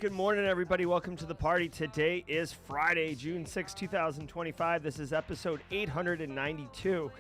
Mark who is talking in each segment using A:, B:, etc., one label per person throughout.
A: Good morning, everybody. Welcome to the party. Today is Friday, June 6, 2025. This is episode 892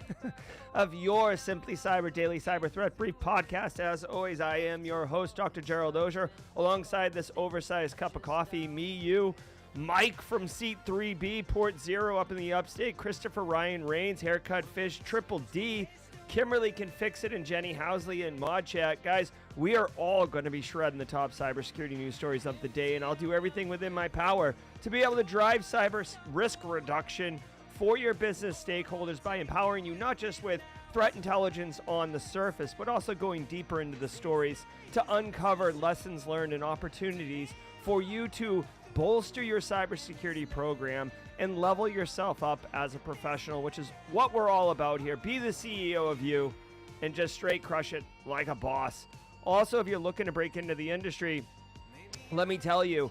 A: of your Simply Cyber Daily Cyber Threat Brief podcast. As always, I am your host, Dr. Gerald Auger. Alongside this oversized cup of coffee, me, you, Mike from Seat 3B, Port Zero up in the upstate, Christopher Ryan Rains, Haircut Fish, Triple D, Kimberly Can Fix It, and Jenny Housley in Mod Chat. Guys, we are all going to be shredding the top cybersecurity news stories of the day, and I'll do everything within my power to be able to drive cyber risk reduction for your business stakeholders by empowering you not just with threat intelligence on the surface, but also going deeper into the stories to uncover lessons learned and opportunities for you to bolster your cybersecurity program and level yourself up as a professional, which is what we're all about here. Be the CEO of you and just straight crush it like a boss. Also, if you're looking to break into the industry, let me tell you,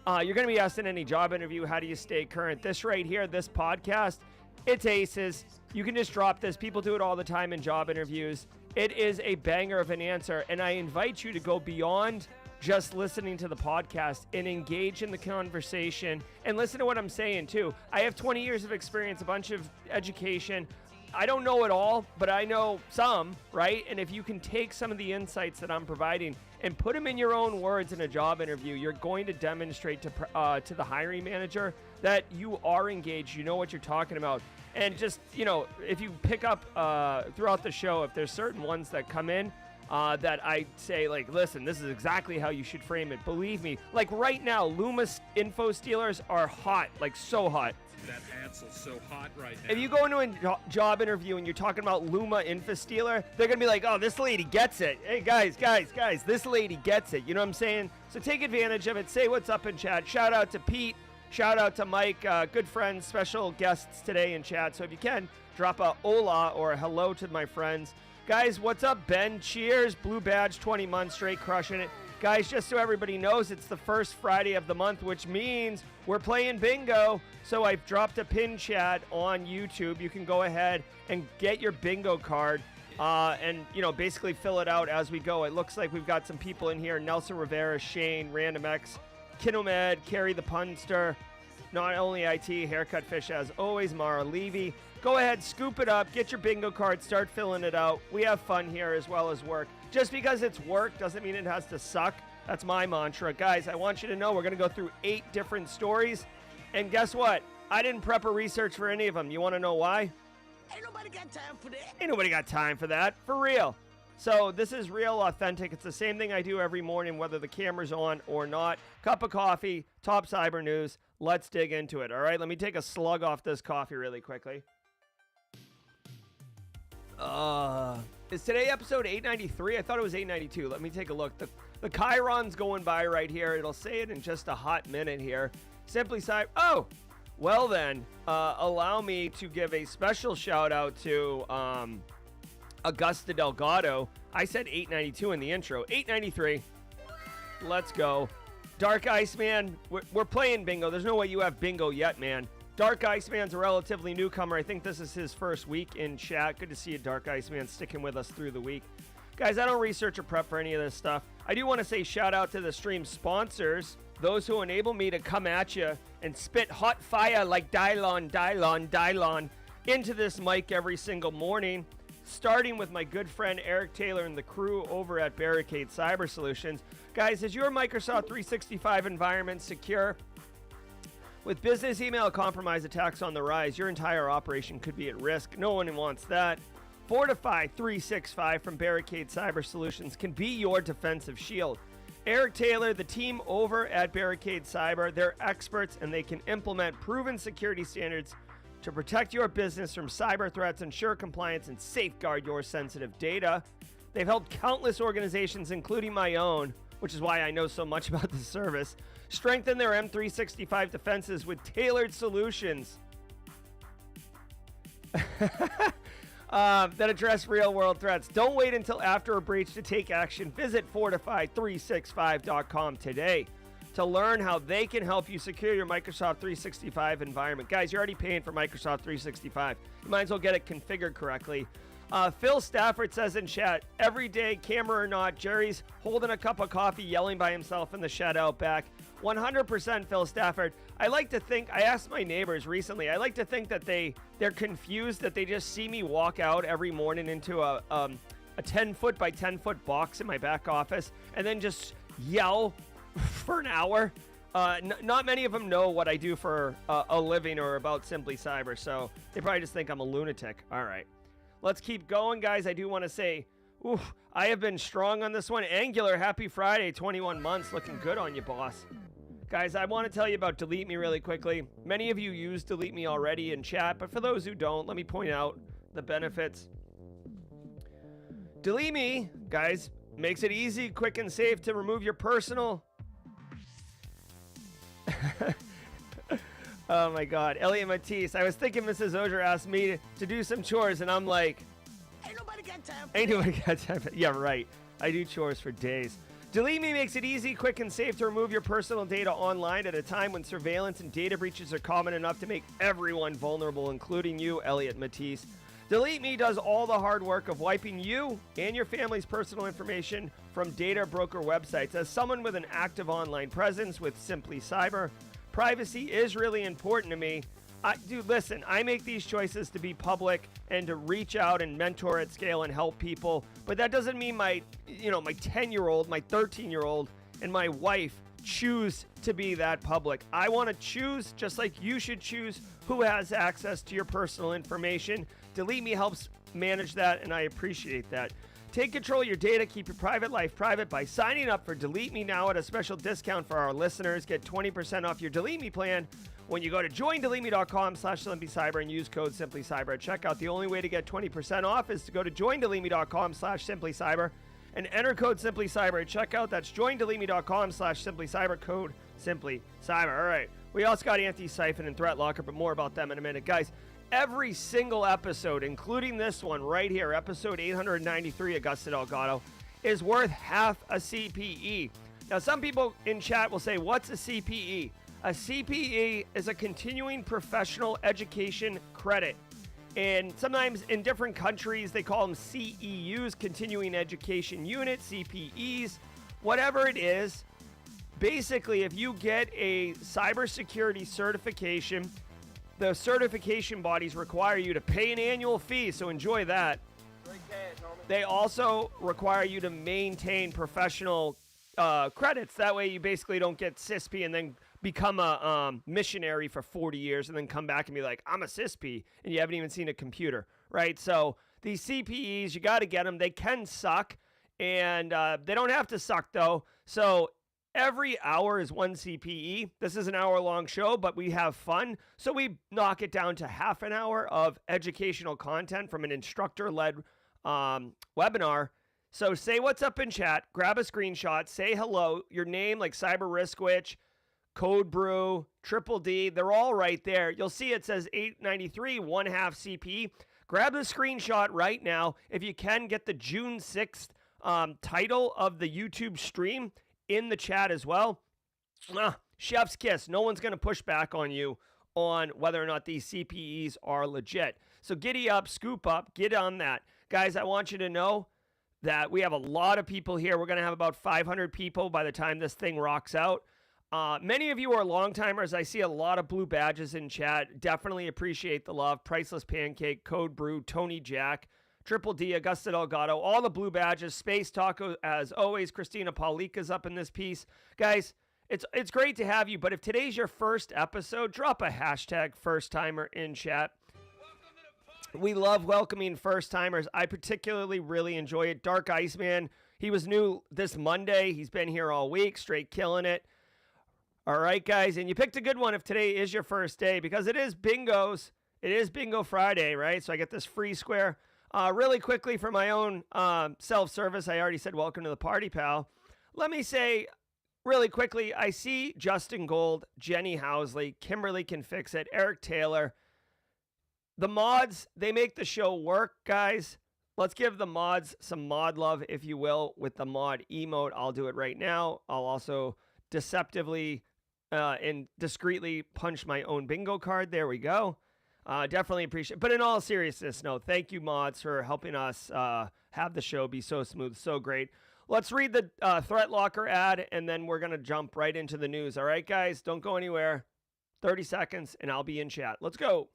A: you're going to be asked in any job interview, how do you stay current? This right here, this podcast, it's aces. You can just drop this. People do it all the time in job interviews. It is a banger of an answer, and I invite you to go beyond just listening to the podcast and engage in the conversation and listen to what I'm saying too. I have 20 years of experience, a bunch of education. I don't know it all, but I know some, right? And if you can take some of the insights that I'm providing and put them in your own words in a job interview, you're going to demonstrate to the hiring manager that you are engaged, you know what you're talking about. And just, you know, if you pick up throughout the show, if there's certain ones that come in, that I say, like, listen, this is exactly how you should frame it. Believe me, like right now, Luma info stealers are hot, like so hot.
B: That Hansel's so hot right now.
A: If you go into a job interview and you're talking about Luma info stealer, they're going to be like, oh, this lady gets it. Hey, guys, this lady gets it. You know what I'm saying? So take advantage of it. Say what's up in chat. Shout out to Pete. Shout out to Mike. Good friends, special guests today in chat. So if you can, drop a hola or a hello to my friends. Guys, what's up, Ben? Cheers. Blue badge, 20 months straight, crushing it. Guys, just so everybody knows, it's the first Friday of the month, which means we're playing bingo. So I've dropped a pin chat on YouTube. You can go ahead and get your bingo card and, you know, basically fill it out as we go. It looks like we've got some people in here. Nelson Rivera, Shane, Random X, Kinomed, Carrie the Punster, Not Only IT, Haircut Fish as always, Mara Levy. Go ahead, scoop it up, get your bingo card, start filling it out. We have fun here as well as work. Just because it's work doesn't mean it has to suck. That's my mantra. Guys, I want you to know we're going to go through 8 different stories. And guess what? I didn't prep or research for any of them. You want to know why?
C: Ain't nobody got time for that.
A: Ain't nobody got time for that. For real. So this is real, authentic. It's the same thing I do every morning, whether the camera's on or not. Cup of coffee, top cyber news. Let's dig into it. All right, let me take a slug off this coffee really quickly. Is today episode 893? I thought it was 892. Let me take a look. The Chiron's going by right here. It'll say it in just a hot minute here. Simply Cyber. Oh, well then, allow me to give a special shout out to Augusta Delgado. I said 892 in the intro. 893. Let's go. Dark Iceman, we're playing bingo. There's no way you have bingo yet, man. Dark Iceman's a relatively newcomer. I think this is his first week in chat. Good to see you, Dark Iceman, sticking with us through the week. Guys, I don't research or prep for any of this stuff. I do want to say shout out to the stream sponsors, those who enable me to come at you and spit hot fire like Dylon into this mic every single morning, starting with my good friend Eric Taylor and the crew over at Barricade Cyber Solutions. Guys, is your Microsoft 365 environment secure? With business email compromise attacks on the rise, your entire operation could be at risk. No one wants that. Fortify 365 from Barricade Cyber Solutions can be your defensive shield. Eric Taylor, the team over at Barricade Cyber, they're experts and they can implement proven security standards to protect your business from cyber threats, ensure compliance, and safeguard your sensitive data. They've helped countless organizations, including my own, which is why I know so much about this service, strengthen their M365 defenses with tailored solutions that address real-world threats. Don't wait until after a breach to take action. Visit Fortify365.com today to learn how they can help you secure your Microsoft 365 environment. Guys, you're already paying for Microsoft 365. You might as well get it configured correctly. Phil Stafford says in chat, every day, camera or not, Jerry's holding a cup of coffee, yelling by himself in the shed out back. 100% Phil Stafford. I like to think, I asked my neighbors recently, I like to think that they're confused that they just see me walk out every morning into a 10-foot by 10-foot box in my back office and then just yell for an hour. Not many of them know what I do for a living or about Simply Cyber, so they probably just think I'm a lunatic. All right. Let's keep going, guys. I do want to say, I have been strong on this one. Angular, happy Friday, 21 months. Looking good on you, boss. Guys, I want to tell you about Delete Me really quickly. Many of you use Delete Me already in chat, but for those who don't, let me point out the benefits. Delete Me, guys, makes it easy, quick, and safe to remove your personal... Oh my God, Elliot Matisse. I was thinking Mrs. Auger asked me to do some chores, and I'm like,
C: Ain't nobody got time for
A: ain't nobody got time for... Yeah, right. I do chores for days. Delete Me makes it easy, quick, and safe to remove your personal data online at a time when surveillance and data breaches are common enough to make everyone vulnerable, including you, Elliot Matisse. Delete Me does all the hard work of wiping you and your family's personal information from data broker websites. As someone with an active online presence with Simply Cyber, privacy is really important to me. Dude, listen, I make these choices to be public and to reach out and mentor at scale and help people. But that doesn't mean my 10-year-old, my 13-year-old, and my wife choose to be that public. I want to choose, just like you should choose, who has access to your personal information. Delete Me helps manage that, and I appreciate that. Take control of your data. Keep your private life private by signing up for Delete Me now at a special discount for our listeners. Get 20% off your Delete Me plan when you go to joindeleteme.com/simplycyber and use code simplycyber at checkout. The only way to get 20% off is to go to joindeleteme.com/simplycyber and enter code simplycyber at checkout. That's joindeleteme.com/simplycyber, code simplycyber. All right. We also got Antisyphon and Threat Locker, but more about them in a minute. Guys, every single episode, including this one right here, episode 893, Augusta Delgado, is worth half a CPE. Now, some people in chat will say, what's a CPE? A CPE is a continuing professional education credit. And sometimes in different countries, they call them CEUs, continuing education unit, CPEs, whatever it is. Basically, if you get a cybersecurity certification, the certification bodies require you to pay an annual fee, so enjoy that. They also require you to maintain professional credits. That way you basically don't get CISP and then become a missionary for 40 years and then come back and be like, I'm a CISP, and you haven't even seen a computer, right? So these CPEs, you got to get them. They can suck, and they don't have to suck, though. So every hour is one CPE. This is an hour-long show, but we have fun. So we knock it down to half an hour of educational content from an instructor-led webinar. So say what's up in chat, grab a screenshot, say hello, your name like Cyber Risk Witch, Code Brew, Triple D, they're all right there. You'll see it says 893, 1/2 CP. Grab the screenshot right now. If you can, get the June 6th title of the YouTube stream in the chat as well. Chef's kiss. No one's going to push back on you on whether or not these CPEs are legit. So giddy up, scoop up, get on that. Guys, I want you to know that we have a lot of people here. We're going to have about 500 people by the time this thing rocks out. Many of you are long-timers. I see a lot of blue badges in chat. Definitely appreciate the love. Priceless Pancake, Code Brew, Tony Jack, Triple D, Augusta Delgado, all the blue badges. Space Taco, as always. Christina Paulika's up in this piece. Guys, it's great to have you, but if today's your first episode, drop a hashtag first-timer in chat. We love welcoming first-timers. I particularly really enjoy it. Dark Iceman, he was new this Monday. He's been here all week, straight killing it. All right, guys, and you picked a good one if today is your first day because it is bingos. It is Bingo Friday, right? So I get this free square. Really quickly for my own self-service, I already said welcome to the party, pal. Let me say really quickly, I see Justin Gold, Jenny Housley, Kimberly Can Fix It, Eric Taylor. The mods, they make the show work, guys. Let's give the mods some mod love, if you will, with the mod emote. I'll do it right now. I'll also deceptively and discreetly punch my own bingo card. There we go. Definitely appreciate it. But in all seriousness, no, thank you, mods, for helping us have the show be so smooth, so great. Let's read the Threat Locker ad, and then we're going to jump right into the news. All right, guys, don't go anywhere. 30 seconds, and I'll be in chat. Let's go.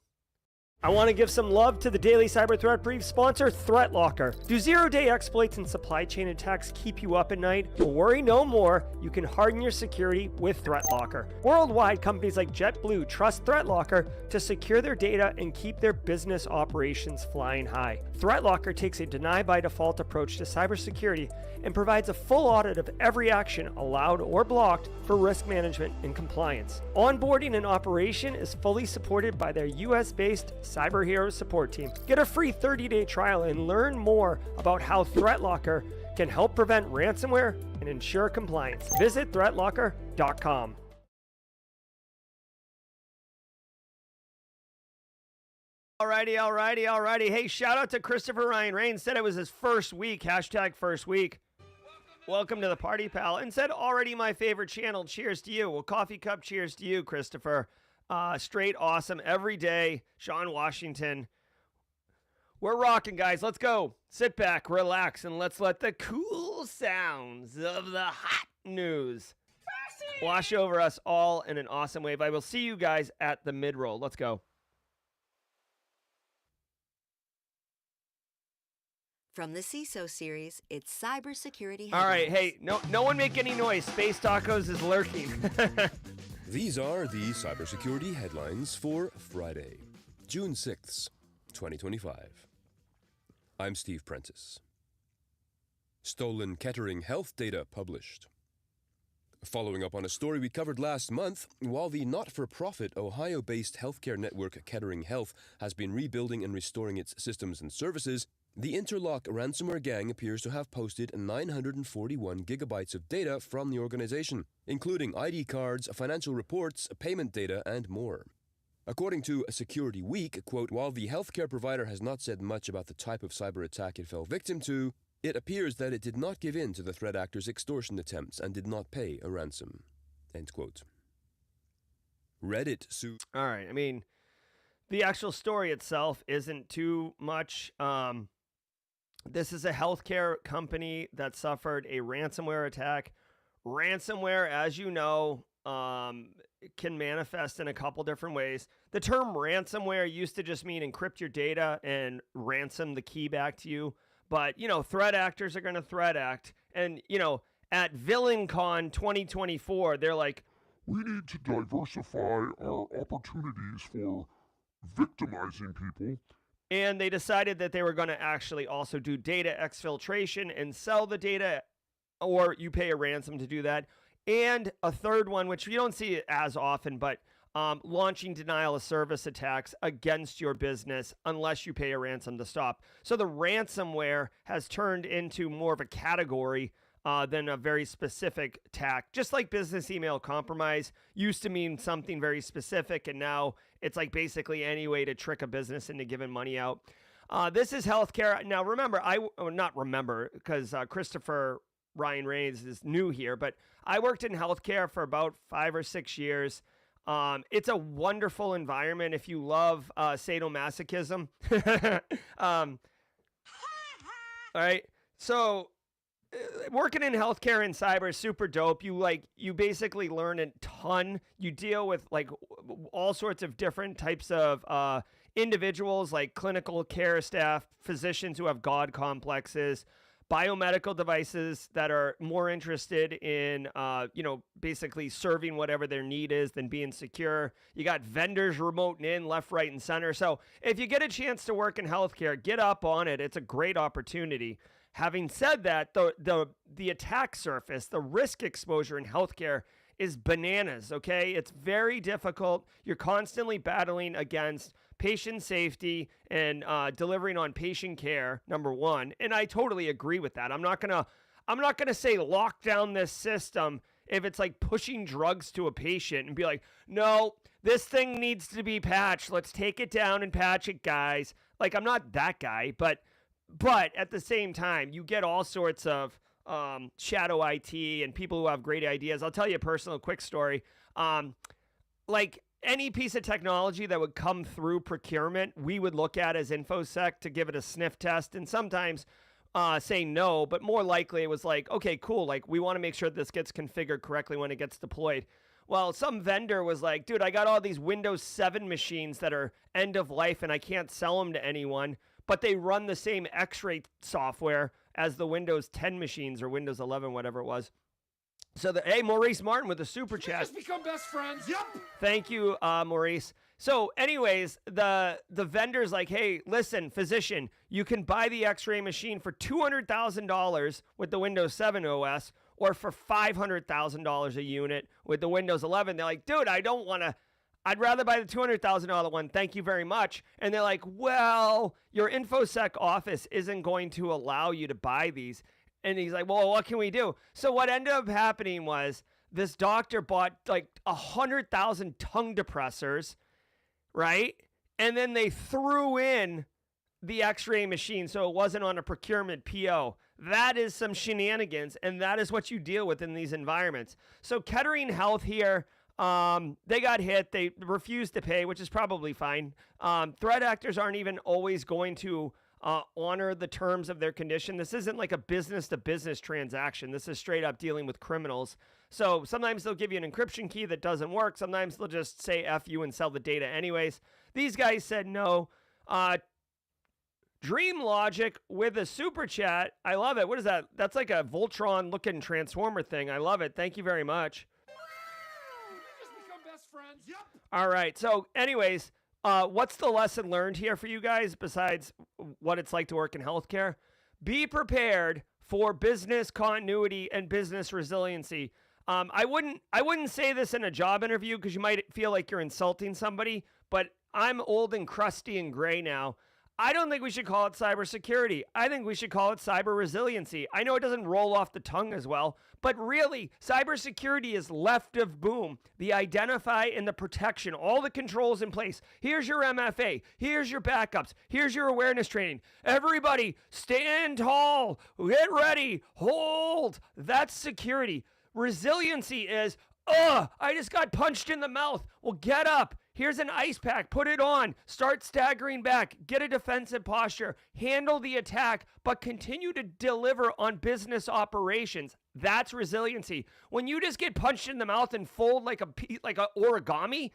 A: I want to give some love to the Daily Cyber Threat Brief sponsor, Threat Locker. Do zero-day exploits and supply chain attacks keep you up at night? Well, worry no more. You can harden your security with Threat Locker. Worldwide, companies like JetBlue trust Threat Locker to secure their data and keep their business operations flying high. Threat Locker takes a deny-by-default approach to cybersecurity and provides a full audit of every action allowed or blocked for risk management and compliance. Onboarding and operation is fully supported by their US-based Cyber Heroes support team. Get a free 30-day trial and learn more about how Threat Locker can help prevent ransomware and ensure compliance. Visit threatlocker.com. Alrighty. Hey, shout out to Christopher Ryan Rain. Said it was his first week. Hashtag first week. Welcome to the party, pal. And said already my favorite channel. Cheers to you. Well, coffee cup cheers to you, Christopher. Straight awesome every day. Sean Washington. We're rocking, guys. Let's go. Sit back, relax, and let's let the cool sounds of the hot news wash over us all in an awesome wave. I will see you guys at the mid-roll. Let's go.
D: From the CISO series, it's cybersecurity.
A: All right, hey, no one make any noise. Space Tacos is lurking.
E: These are the cybersecurity headlines for Friday, June 6th, 2025. I'm Steve Prentice. Stolen Kettering Health data published. Following up on a story we covered last month, while the not-for-profit Ohio-based healthcare network Kettering Health has been rebuilding and restoring its systems and services, the Interlock ransomware gang appears to have posted 941 gigabytes of data from the organization, including ID cards, financial reports, payment data, and more. According to Security Week, quote, while the healthcare provider has not said much about the type of cyber attack it fell victim to, it appears that it did not give in to the threat actors' extortion attempts and did not pay a ransom. End quote. Reddit sued.
A: All right, I mean, the actual story itself isn't too much. This is a healthcare company that suffered a ransomware attack. Ransomware, as you know, can manifest in a couple different ways. The term ransomware used to just mean encrypt your data and ransom the key back to you. But, you know, threat actors are going to threat act. And, you know, at VillainCon 2024, they're like,
F: we need to diversify our opportunities for victimizing people.
A: And they decided that they were going to actually also do data exfiltration and sell the data, or you pay a ransom to do that. And a third one, which you don't see as often, but launching denial of service attacks against your business unless you pay a ransom to stop. So the ransomware has turned into more of a category than a very specific attack. Just like business email compromise used to mean something very specific, and now it's like basically any way to trick a business into giving money out. This is healthcare. Now, remember, not remember, because Christopher Ryan Reigns is new here, but I worked in healthcare for about 5 or 6 years. It's a wonderful environment if you love sadomasochism. All right. So working in healthcare and cyber is super dope. You basically learn a ton. You deal with like all sorts of different types of individuals, like clinical care staff, physicians who have God complexes, biomedical devices that are more interested in, basically serving whatever their need is than being secure. You got vendors remoting in left, right, and center. So if you get a chance to work in healthcare, get up on it. It's a great opportunity. Having said that, the attack surface, the risk exposure in healthcare is bananas, okay? It's very difficult. You're constantly battling against patient safety and delivering on patient care, number one. And I totally agree with that. I'm not gonna say lock down this system if it's like pushing drugs to a patient and be like, no, this thing needs to be patched. Let's take it down and patch it, guys. Like, I'm not that guy, but at the same time, you get all sorts of shadow IT and people who have great ideas. I'll tell you a personal quick story. Like any piece of technology that would come through procurement, we would look at as InfoSec to give it a sniff test, and sometimes say no, but more likely it was like, okay, cool. Like, we want to make sure this gets configured correctly when it gets deployed. Well, some vendor was like, dude, I got all these Windows 7 machines that are end of life and I can't sell them to anyone, but they run the same X-ray software as the Windows 10 machines or Windows 11, whatever it was. So hey, Maurice Martin with the super chat.
B: Just become best friends. Yep.
A: Thank you, Maurice. So anyways, the vendor's like, hey, listen, physician, you can buy the X-ray machine for $200,000 with the Windows 7 OS or for $500,000 a unit with the Windows 11. They're like, dude, I'd rather buy the $200,000 one. Thank you very much. And they're like, well, your InfoSec office isn't going to allow you to buy these. And he's like, well, what can we do? So what ended up happening was this doctor bought like 100,000 tongue depressors, right? And then they threw in the X-ray machine so it wasn't on a procurement PO. That is some shenanigans, and that is what you deal with in these environments. So Kettering Health here, they got hit. They refused to pay, which is probably fine. Threat actors aren't even always going to honor the terms of their condition. This isn't like a business-to-business transaction. This is straight up dealing with criminals. So sometimes they'll give you an encryption key that doesn't work. Sometimes they'll just say F you and sell the data anyways. These guys said no. Dream Logic with a super chat. I love it. What is that? That's like a Voltron-looking transformer thing. I love it. Thank you very much.
B: Yep.
A: All right. So anyways, what's the lesson learned here for you guys besides what it's like to work in healthcare? Be prepared for business continuity and business resiliency. I wouldn't say this in a job interview because you might feel like you're insulting somebody, but I'm old and crusty and gray now. I don't think we should call it cybersecurity. I think we should call it cyber resiliency. I know it doesn't roll off the tongue as well, but really, cybersecurity is left of boom. The identify and the protection, all the controls in place. Here's your MFA. Here's your backups. Here's your awareness training. Everybody, stand tall. Get ready. Hold. That's security. Resiliency is, I just got punched in the mouth. Well, get up. Here's an ice pack. Put it on. Start staggering back. Get a defensive posture. Handle the attack, but continue to deliver on business operations. That's resiliency. When you just get punched in the mouth and fold like a origami,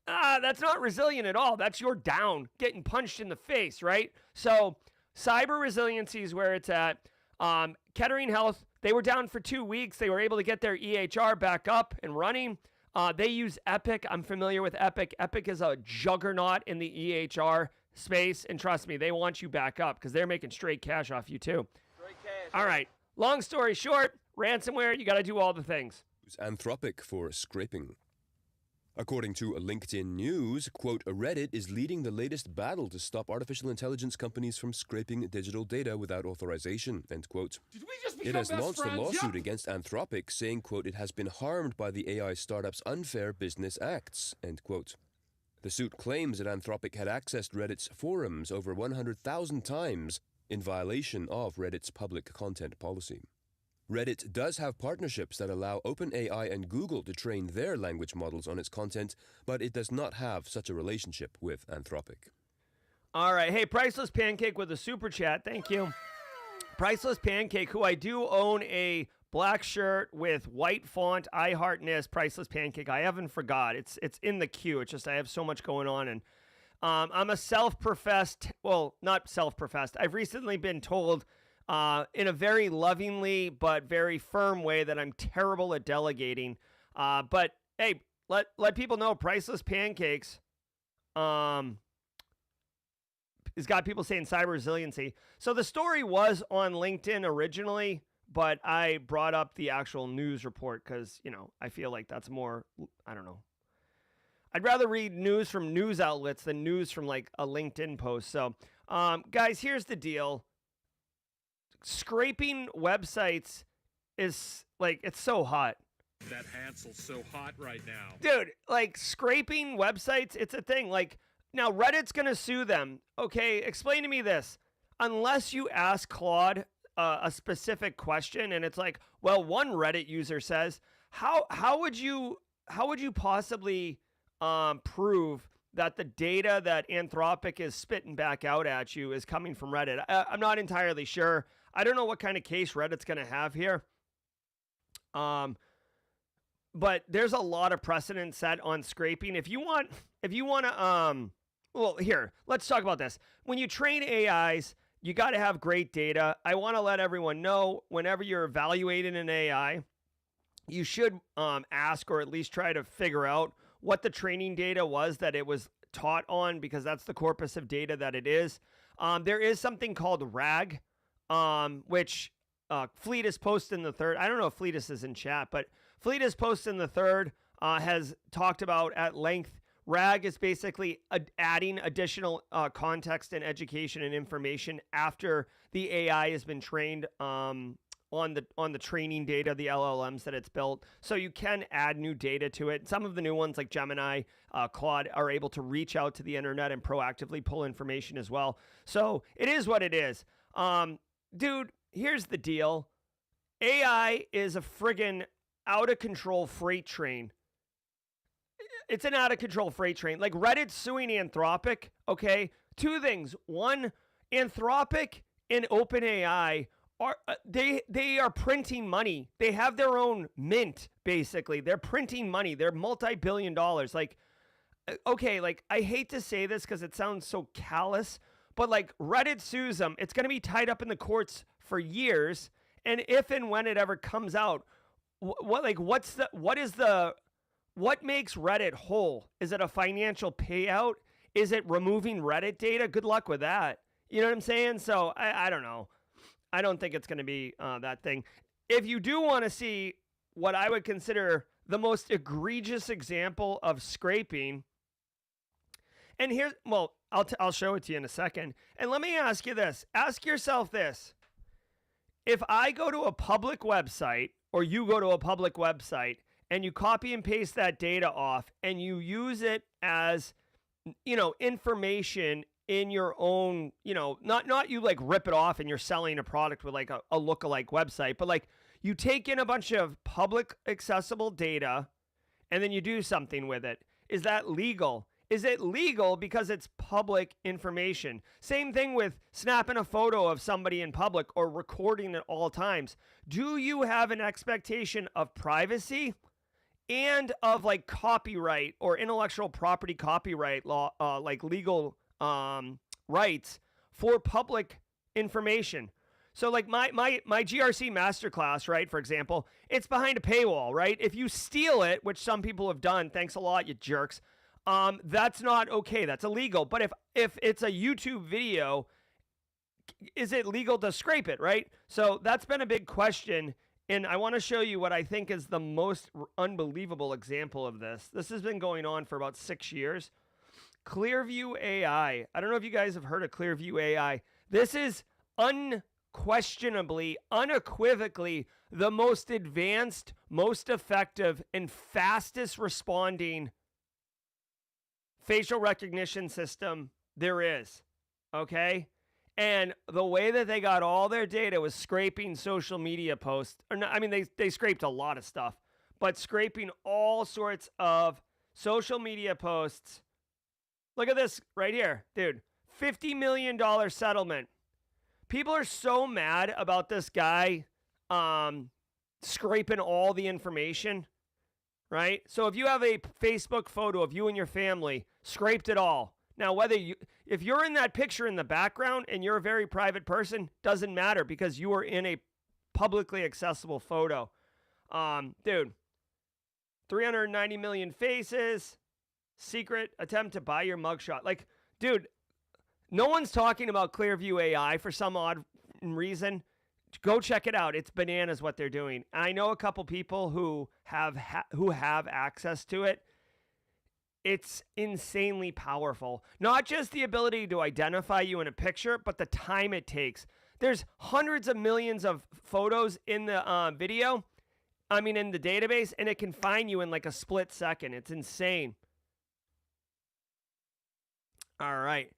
A: that's not resilient at all. That's your down, getting punched in the face, right? So cyber resiliency is where it's at. Kettering Health, they were down for 2 weeks. They were able to get their EHR back up and running. They use Epic. I'm familiar with Epic. Epic is a juggernaut in the EHR space. And trust me, they want you back up because they're making straight cash off you too.
C: Straight cash.
A: All right. Long story short, ransomware, you got to do all the things.
E: Use Anthropic for scraping. According to LinkedIn News, quote, Reddit is leading the latest battle to stop artificial intelligence companies from scraping digital data without authorization, end quote.
B: Did we just
E: It
B: become
E: has
B: best
E: launched
B: friends?
E: a lawsuit
B: Yep.
E: against Anthropic, saying, quote, it has been harmed by the AI startup's unfair business acts, end quote. The suit claims that Anthropic had accessed Reddit's forums over 100,000 times in violation of Reddit's public content policy. Reddit does have partnerships that allow OpenAI and Google to train their language models on its content, but it does not have such a relationship with Anthropic.
A: All right. Hey, Priceless Pancake with a super chat. Thank you. Priceless Pancake, who I do own a black shirt with white font, I Heart NIST, Priceless Pancake. I haven't forgot. It's in the queue. It's just I have so much going on. And I'm a self-professed, well, not self-professed. I've recently been told in a very lovingly but very firm way that I'm terrible at delegating. But hey, let people know Priceless Pancakes has got people saying cyber resiliency. So the story was on LinkedIn originally, but I brought up the actual news report because, you know, I feel like that's more, I don't know. I'd rather read news from news outlets than news from like a LinkedIn post. So, guys, here's the deal. Scraping websites is like, it's so hot.
B: That Hansel's so hot right now.
A: Dude, like scraping websites, it's a thing. Like, now Reddit's going to sue them. Okay, explain to me this. Unless you ask Claude a specific question and it's like, well, one Reddit user says, how would you possibly prove that the data that Anthropic is spitting back out at you is coming from Reddit? I'm not entirely sure. I don't know what kind of case Reddit's going to have here. But there's a lot of precedent set on scraping. If you want to, well, here, let's talk about this. When you train AIs, you got to have great data. I want to let everyone know whenever you're evaluating an AI, you should ask or at least try to figure out what the training data was that it was taught on, because that's the corpus of data that it is. There is something called RAG, which Fleetus Post in the Third. I don't know if Fleetus is in chat, but Fleetus Post in the Third has talked about at length. RAG is basically adding additional context and education and information after the AI has been trained on the training data, the LLMs that it's built. So you can add new data to it. Some of the new ones like Gemini, Claude are able to reach out to the internet and proactively pull information as well. So it is what it is. Dude, here's the deal. AI is a friggin' out of control freight train. It's an out of control freight train. Like Reddit's suing Anthropic. Okay. Two things. One, Anthropic and OpenAI are they are printing money. They have their own mint, basically. They're printing money. They're multi-billion dollars. Like, okay, like I hate to say this because it sounds so callous, but like Reddit sues them. It's going to be tied up in the courts for years. And if and when it ever comes out, what makes Reddit whole? Is it a financial payout? Is it removing Reddit data? Good luck with that. You know what I'm saying? So I don't know. I don't think it's going to be that thing. If you do want to see what I would consider the most egregious example of scraping, and here, well, I'll show it to you in a second. And let me ask you this. Ask yourself this. If I go to a public website or you go to a public website and you copy and paste that data off and you use it as, you know, information in your own, you know, not you like rip it off and you're selling a product with like a lookalike website, but like you take in a bunch of public accessible data and then you do something with it. Is that legal? Is it legal because it's public information? Same thing with snapping a photo of somebody in public or recording at all times. Do you have an expectation of privacy and of like copyright or intellectual property copyright law, like legal rights for public information? So like my GRC masterclass, right, for example, it's behind a paywall, right? If you steal it, which some people have done, thanks a lot, you jerks, that's not okay. That's illegal. But if it's a YouTube video, is it legal to scrape it, right? So that's been a big question And I want to show you what I think is the most unbelievable example of this. This has been going on for about 6 years. Clearview AI. I don't know if you guys have heard of Clearview AI. This is unquestionably, unequivocally the most advanced, most effective, and fastest responding facial recognition system there is. Okay? And the way that they got all their data was scraping social media posts. Or not, I mean, they scraped a lot of stuff, but scraping all sorts of social media posts. Look at this right here, dude. $50 million settlement. People are so mad about this guy scraping all the information, right? So if you have a Facebook photo of you and your family, scraped it all. Now, if you're in that picture in the background and you're a very private person, doesn't matter because you are in a publicly accessible photo. Dude, 390 million faces, secret attempt to buy your mugshot. Like, dude, no one's talking about Clearview AI for some odd reason. Go check it out. It's bananas what they're doing. I know a couple people who have access to it. It's insanely powerful. Not just the ability to identify you in a picture, but the time it takes. There's hundreds of millions of photos in the in the database, and it can find you in like a split second. It's insane. All right.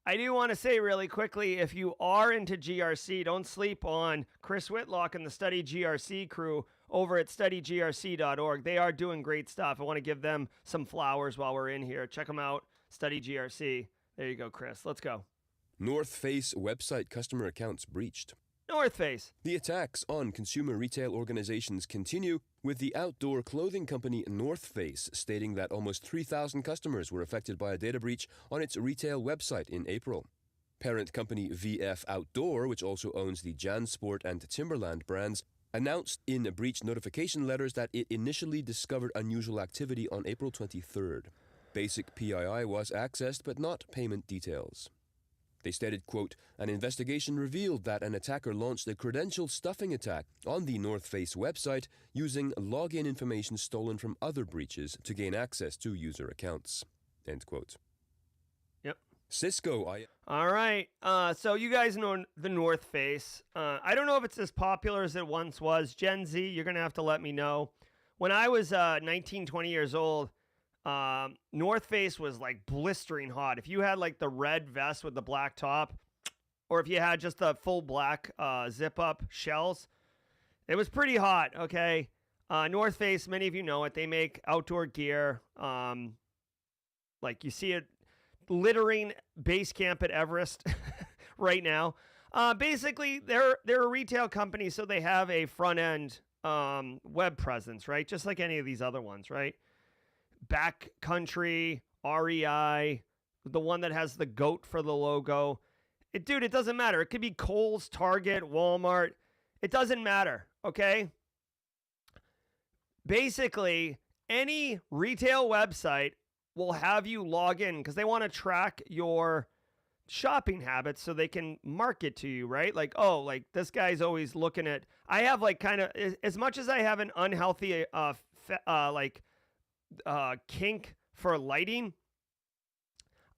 A: I do want to say really quickly, if you are into GRC, don't sleep on Chris Whitlock and the Study GRC crew over at studygrc.org. They are doing great stuff. I want to give them some flowers while we're in here. Check them out, Study GRC. There you go, Chris. Let's go.
E: North Face website customer accounts breached.
A: North Face.
E: The attacks on consumer retail organizations continue, with the outdoor clothing company North Face stating that almost 3,000 customers were affected by a data breach on its retail website in April. Parent company VF Outdoor, which also owns the JanSport and Timberland brands, announced in breach notification letters that it initially discovered unusual activity on April 23rd. Basic PII was accessed, but not payment details. They stated, quote, an investigation revealed that an attacker launched a credential stuffing attack on the North Face website using login information stolen from other breaches to gain access to user accounts, end quote.
A: Yep.
E: Cisco ISE.
A: All right. So you guys know the North Face. I don't know if it's as popular as it once was. Gen Z, you're going to have to let me know. When I was 19, 20 years old, North Face was like blistering hot. If you had like the red vest with the black top, or if you had just the full black zip up shells, it was pretty hot. Okay. North Face, many of you know it. They make outdoor gear. Like you see it littering base camp at Everest right now. Basically they're a retail company. So they have a front end web presence, right? Just like any of these other ones, right? Backcountry, REI, the one that has the goat for the logo. Dude, it doesn't matter. It could be Kohl's, Target, Walmart. It doesn't matter, okay? Basically, any retail website will have you log in because they want to track your shopping habits so they can market to you, right? Like, oh, like this guy's always looking at... I have like kind of... As much as I have an unhealthy kink for lighting,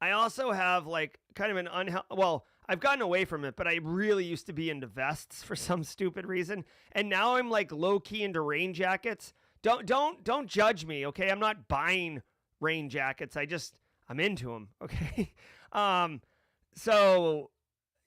A: I also have like kind of an I've gotten away from it, but I really used to be into vests for some stupid reason, and now I'm like low key into rain jackets. Don't judge me, okay? I'm not buying rain jackets. I'm into them, okay? So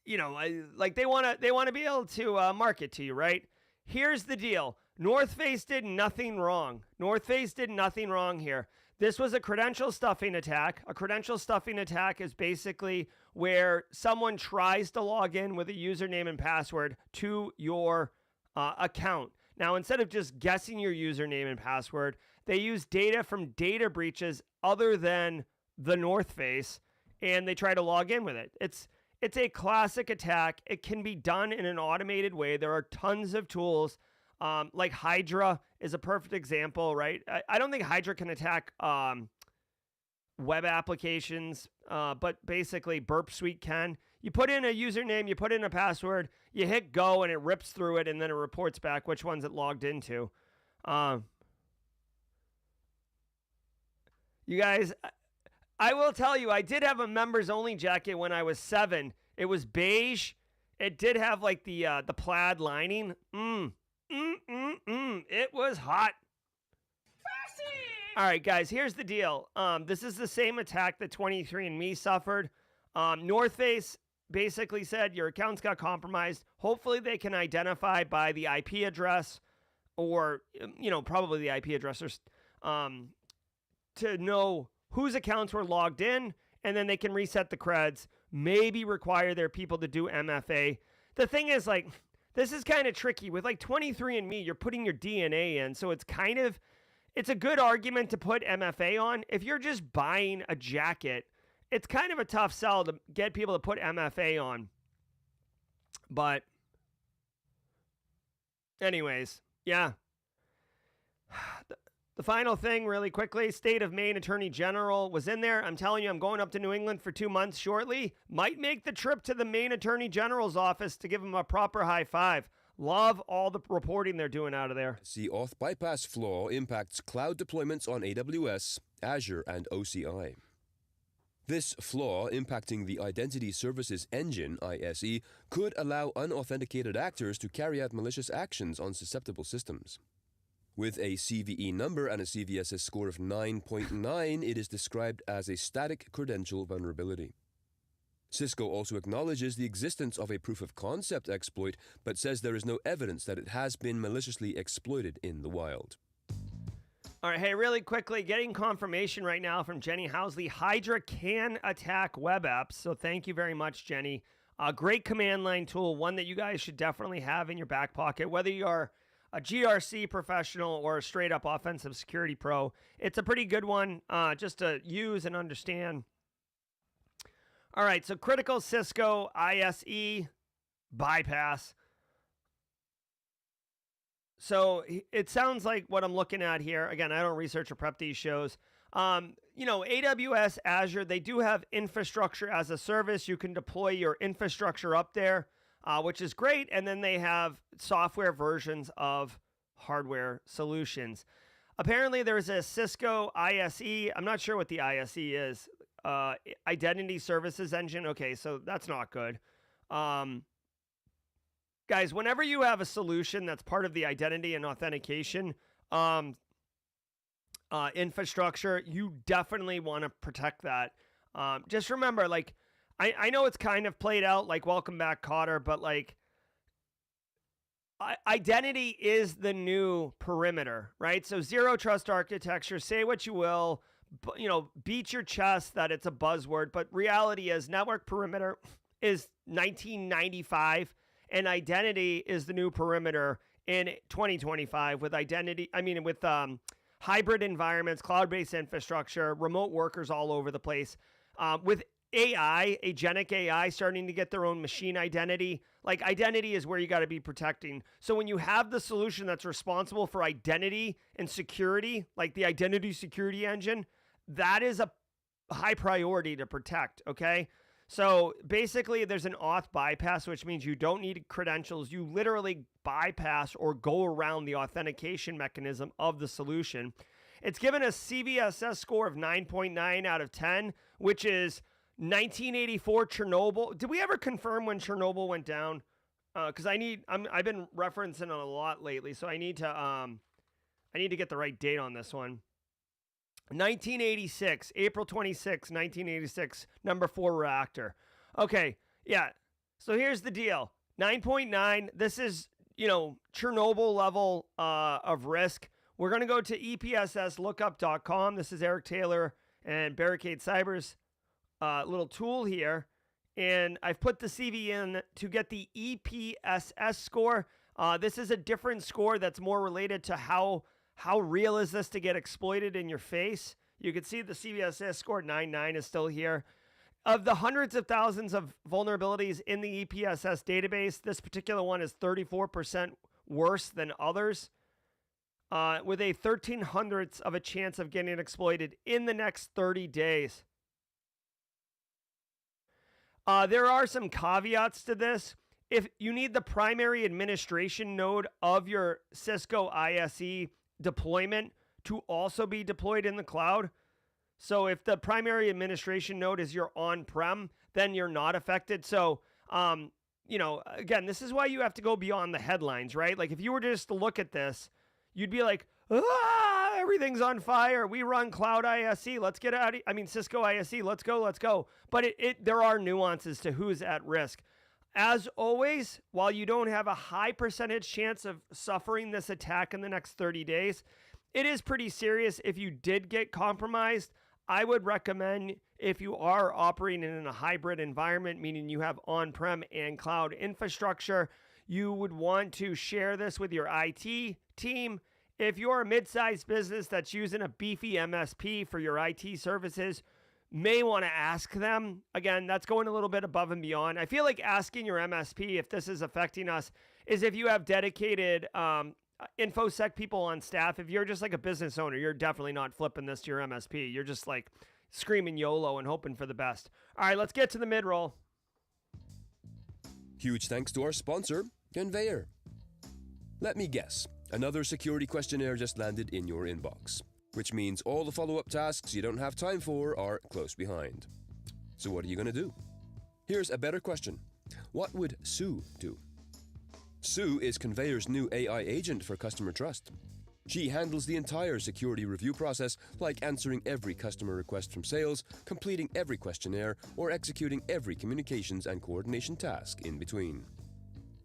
A: you know, they want to be able to market to you, right? Here's the deal. North Face did nothing wrong. North Face did nothing wrong here. This was a credential stuffing attack. A credential stuffing attack is basically where someone tries to log in with a username and password to your account. Now, instead of just guessing your username and password, they use data from data breaches other than the North Face, and they try to log in with it. It's a classic attack. It can be done in an automated way. There are tons of tools. Like Hydra is a perfect example, right? I don't think Hydra can attack web applications, but basically Burp Suite can. You put in a username, you put in a password, you hit go, and it rips through it, and then it reports back which ones it logged into. You guys, I will tell you, I did have a members-only jacket when I was 7. It was beige. It did have like the plaid lining. It was hot. All right, guys, here's the deal. This is the same attack that 23andMe suffered. North Face basically said your accounts got compromised. Hopefully they can identify by the IP address or, probably the IP addressers to know whose accounts were logged in, and then they can reset the creds, maybe require their people to do MFA. The thing is, like, this is kind of tricky. With, like, 23andMe, you're putting your DNA in, so it's a good argument to put MFA on. If you're just buying a jacket, it's kind of a tough sell to get people to put MFA on. But anyways, yeah. The final thing really quickly, State of Maine Attorney General was in there. I'm telling you, I'm going up to New England for 2 months shortly. Might make the trip to the Maine Attorney General's office to give him a proper high five. Love all the reporting they're doing out of there.
E: The auth bypass flaw impacts cloud deployments on AWS, Azure, and OCI. This flaw impacting the Identity Services Engine, ISE, could allow unauthenticated actors to carry out malicious actions on susceptible systems. With a CVE number and a CVSS score of 9.9, it is described as a static credential vulnerability. Cisco also acknowledges the existence of a proof-of-concept exploit, but says there is no evidence that it has been maliciously exploited in the wild.
A: All right, hey, really quickly, getting confirmation right now from Jenny Housley. Hydra can attack web apps, so thank you very much, Jenny. A great command line tool, one that you guys should definitely have in your back pocket, whether you are a GRC professional or a straight-up offensive security pro. It's a pretty good one just to use and understand. All right, so critical Cisco ISE bypass. So it sounds like what I'm looking at here. Again, I don't research or prep these shows. AWS, Azure, they do have infrastructure as a service. You can deploy your infrastructure up there, which is great. And then they have software versions of hardware solutions. Apparently, there's a Cisco ISE. I'm not sure what the ISE is. Identity Services Engine. Okay, so that's not good. Guys, whenever you have a solution that's part of the identity and authentication infrastructure, you definitely want to protect that. Just remember, like, I know it's kind of played out like Welcome Back, Kotter, but like, identity is the new perimeter, right? So zero trust architecture, say what you will, beat your chest that it's a buzzword, but reality is network perimeter is 1995 and identity is the new perimeter in 2025 with hybrid environments, cloud-based infrastructure, remote workers all over the place. With AI, agentic AI starting to get their own machine identity. Like, identity is where you got to be protecting. So when you have the solution that's responsible for identity and security, like the identity security engine, that is a high priority to protect, okay? So basically there's an auth bypass, which means you don't need credentials. You literally bypass or go around the authentication mechanism of the solution. It's given a CVSS score of 9.9 out of 10, which is 1984 Chernobyl. Did we ever confirm when Chernobyl went down? Because I've been referencing it a lot lately, so I need to get the right date on this one. 1986, April 26, 1986, number 4 reactor. Okay, yeah. So here's the deal. 9.9, this is, Chernobyl level of risk. We're going to go to epsslookup.com. This is Eric Taylor and Barricade Cyber's little tool here. And I've put the CV in to get the EPSS score. This is a different score that's more related to how real is this to get exploited in your face. You can see the CVSS score 9.9 is still here. Of the hundreds of thousands of vulnerabilities in the EPSS database, this particular one is 34% worse than others. with a 1/1300th of a chance of getting exploited in the next 30 days. There are some caveats to this. If you need the primary administration node of your Cisco ISE deployment to also be deployed in the cloud, so if the primary administration node is your on-prem, then you're not affected. So, again, this is why you have to go beyond the headlines, right? Like if you were just to look at this, you'd be like, everything's on fire. We run cloud ISE. Let's get out. Cisco ISE. Let's go. But there are nuances to who's at risk. As always, while you don't have a high percentage chance of suffering this attack in the next 30 days, it is pretty serious. If you did get compromised, I would recommend, if you are operating in a hybrid environment, meaning you have on-prem and cloud infrastructure, you would want to share this with your IT team. If you're a mid-sized business that's using a beefy MSP for your IT services, may want to ask them. Again, that's going a little bit above and beyond. I feel like asking your MSP if this is affecting us is if you have dedicated InfoSec people on staff. If you're just like a business owner, you're definitely not flipping this to your MSP. You're just like screaming YOLO and hoping for the best. All right, let's get to the mid-roll.
E: Huge thanks to our sponsor, Conveyor. Let me guess, another security questionnaire just landed in your inbox, which means all the follow-up tasks you don't have time for are close behind. So what are you going to do? Here's a better question. What would Sue do? Sue is Conveyor's new AI agent for customer trust. She handles the entire security review process, like answering every customer request from sales, completing every questionnaire, or executing every communications and coordination task in between.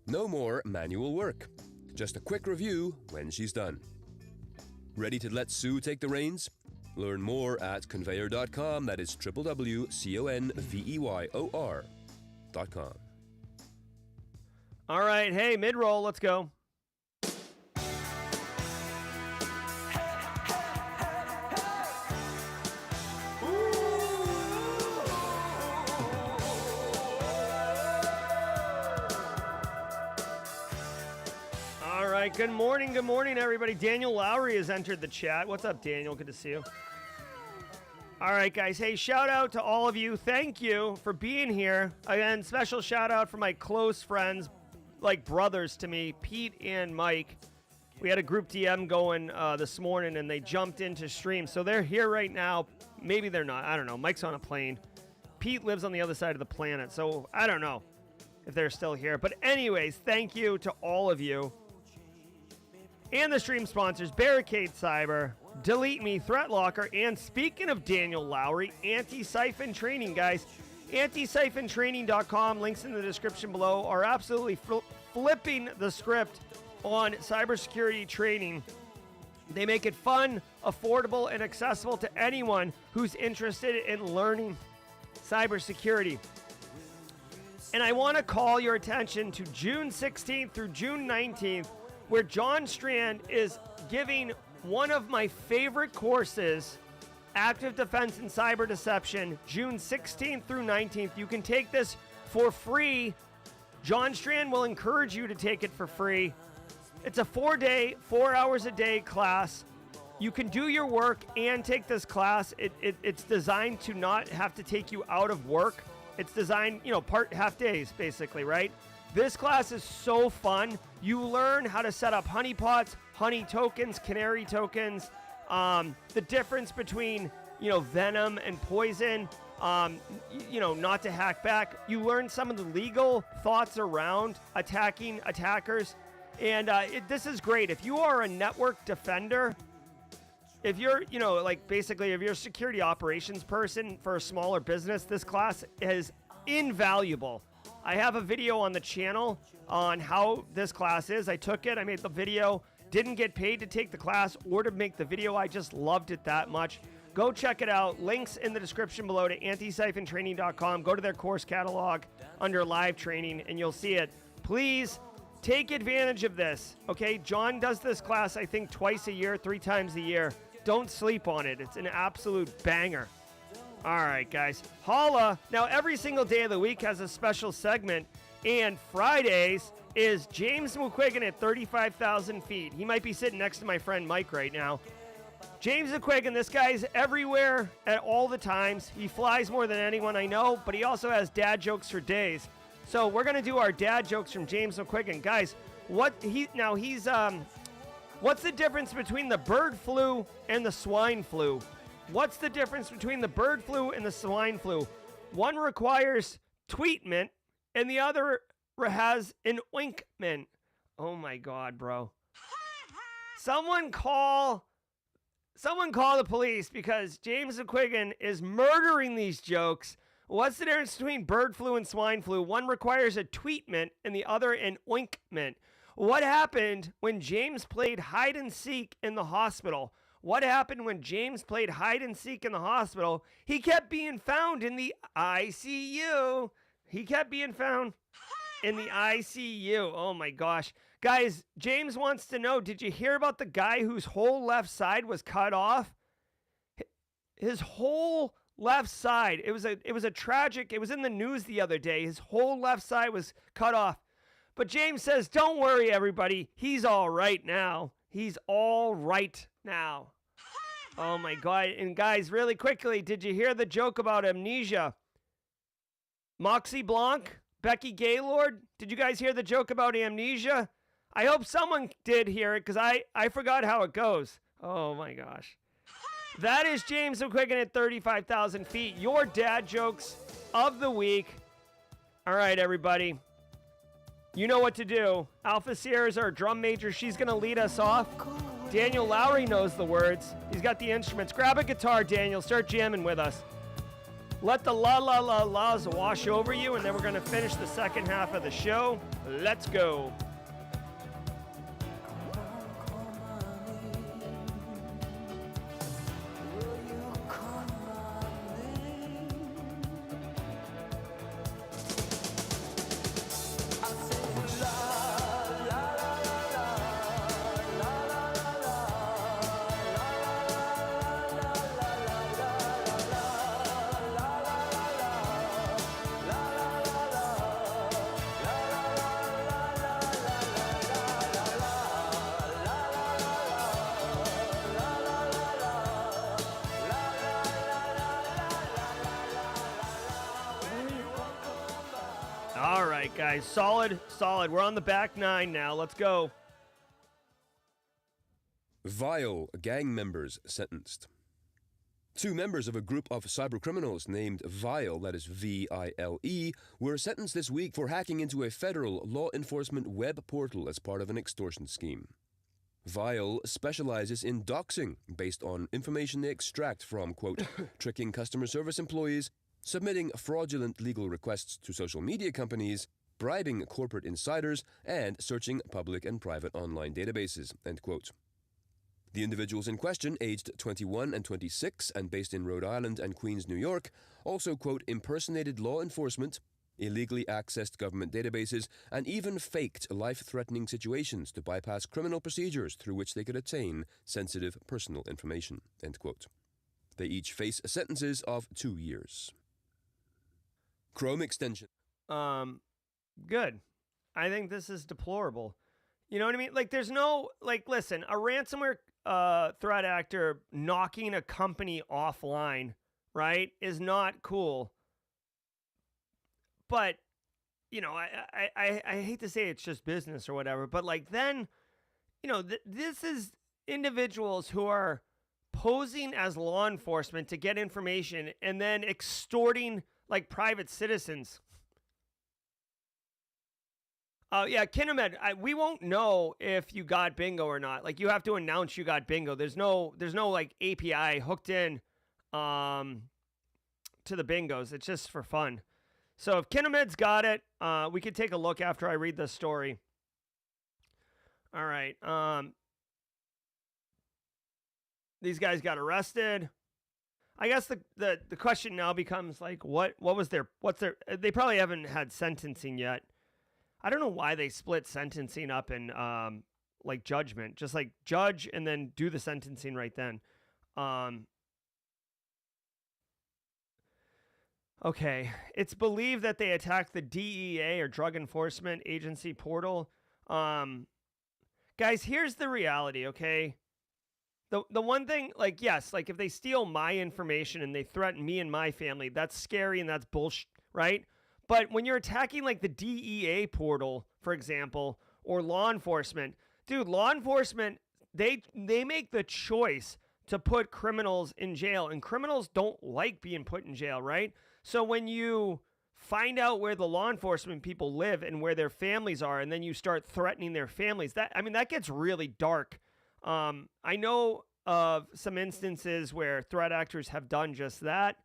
E: No more manual work. Just a quick review when she's done. Ready to let Sue take the reins? Learn more at conveyor.com. That is www.conveyor.com.
A: All right, hey, mid-roll, let's go. All right, good morning, everybody. Daniel Lowry has entered the chat. What's up, Daniel? Good to see you. All right, guys. Hey, shout out to all of you. Thank you for being here. Again, special shout out for my close friends, like brothers to me, Pete and Mike. We had a group DM going this morning, and they jumped into stream. So they're here right now. Maybe they're not. I don't know. Mike's on a plane. Pete lives on the other side of the planet. So I don't know if they're still here. But anyways, thank you to all of you. And the stream sponsors, Barricade Cyber, Delete Me, Threat Locker, and speaking of Daniel Lowry, Antisyphon Training, guys. Antisyphontraining.com, links in the description below, are absolutely flipping the script on cybersecurity training. They make it fun, affordable, and accessible to anyone who's interested in learning cybersecurity. And I want to call your attention to June 16th through June 19th, where John Strand is giving one of my favorite courses, Active Defense and Cyber Deception, June 16th through 19th. You can take this for free. John Strand will encourage you to take it for free. It's a 4-day, 4 hours a day class. You can do your work and take this class. It's designed to not have to take you out of work. It's designed, part half days, basically, right? This class is so fun. You learn how to set up honeypots, honey tokens, canary tokens, the difference between, venom and poison, not to hack back. You learn some of the legal thoughts around attacking attackers. And this is great. If you are a network defender, if you're, if you're a security operations person for a smaller business, this class is invaluable. I have a video on the channel on how this class is. I took it, I made the video, didn't get paid to take the class or to make the video. I just loved it that much. Go check it out. Links in the description below to antisyphontraining.com. Go to their course catalog under live training and you'll see it. Please take advantage of this, okay? John does this class, I think, twice a year, 3 times a year. Don't sleep on it. It's an absolute banger. All right, guys. Holla. Now, every single day of the week has a special segment, and Fridays is James McQuiggan at 35,000 feet. He might be sitting next to my friend Mike right now. James McQuiggan, this guy's everywhere at all the times. He flies more than anyone I know, but he also has dad jokes for days. So we're going to do our dad jokes from James McQuiggan. Guys, what's the difference between the bird flu and the swine flu? What's the difference between the bird flu and the swine flu? One requires tweetment and the other has an ointment. Oh my God, bro. Someone call the police because James McQuiggan is murdering these jokes. What's the difference between bird flu and swine flu? One requires a tweetment and the other an ointment. What happened when James played hide and seek in the hospital? What happened when James played hide and seek in the hospital? He kept being found in the ICU. He kept being found in the ICU. Oh my gosh. Guys, James wants to know, did you hear about the guy whose whole left side was cut off? His whole left side. It was a tragic, it was in the news the other day. His whole left side was cut off. But James says, don't worry, everybody. He's all right now. He's all right now. Oh my God. And guys, really quickly, did you hear the joke about amnesia? Moxie Blanc, Becky Gaylord, did you guys hear the joke about amnesia? I hope someone did hear it because I forgot how it goes. Oh my gosh. That is James McQuiggan at 35,000 feet. Your dad jokes of the week. All right, everybody. You know what to do. Alpha Sierra is our drum major. She's going to lead us off. Daniel Lowry knows the words. He's got the instruments. Grab a guitar, Daniel. Start jamming with us. Let the la la la la's wash over you, and then we're going to finish the second half of the show. Let's go. All right, guys. Solid. We're on the back nine now. Let's go.
E: Vile gang members sentenced. 2 members of a group of cybercriminals named Vile, that is V-I-L-E, were sentenced this week for hacking into a federal law enforcement web portal as part of an extortion scheme. Vile specializes in doxing based on information they extract from, quote, tricking customer service employees, submitting fraudulent legal requests to social media companies, bribing corporate insiders, and searching public and private online databases, end quote. The individuals in question, aged 21 and 26 and based in Rhode Island and Queens, New York, also, quote, impersonated law enforcement, illegally accessed government databases, and even faked life-threatening situations to bypass criminal procedures through which they could attain sensitive personal information, end quote. They each face sentences of 2 years. Chrome extension.
A: Good. I think this is deplorable. You know what I mean? Like, there's no, like, listen, a ransomware threat actor knocking a company offline, right, is not cool. But, you know, I hate to say it's just business or whatever, but, like, then, you know, this is individuals who are posing as law enforcement to get information and then extorting, like, private citizens. Yeah, Kinemed, we won't know if you got bingo or not. Like, you have to announce you got bingo. There's no like API hooked in to the bingos. It's just for fun. So if Kinemed's got it, we could take a look after I read this story. All right. These guys got arrested. I guess the question now becomes, like, what's their they probably haven't had sentencing yet. I don't know why they split sentencing up in like judgment, just like judge and then do the sentencing right then. Okay, it's believed that they attacked the DEA or Drug Enforcement Agency portal. Guys, here's the reality, okay? The one thing, like, yes, like if they steal my information and they threaten me and my family, that's scary and that's bullshit, right? But when you're attacking like the DEA portal, for example, or law enforcement, dude, law enforcement, they make the choice to put criminals in jail, and criminals don't like being put in jail, right? So when you find out where the law enforcement people live and where their families are, and then you start threatening their families, that gets really dark. I know of some instances where threat actors have done just that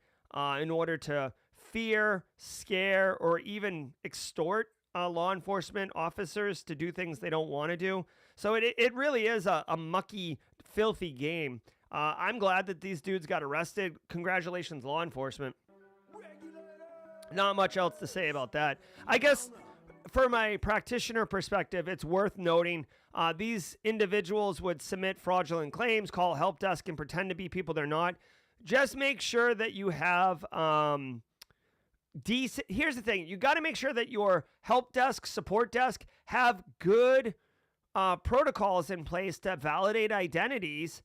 A: in order to fear, scare, or even extort law enforcement officers to do things they don't want to do. So it really is a mucky, filthy game. I'm glad that these dudes got arrested. Congratulations, law enforcement. Not much else to say about that. I guess for my practitioner perspective, it's worth noting these individuals would submit fraudulent claims, call help desk, and pretend to be people they're not. Just make sure that you have decent. Here's the thing: you got to make sure that your help desk, support desk have good protocols in place to validate identities,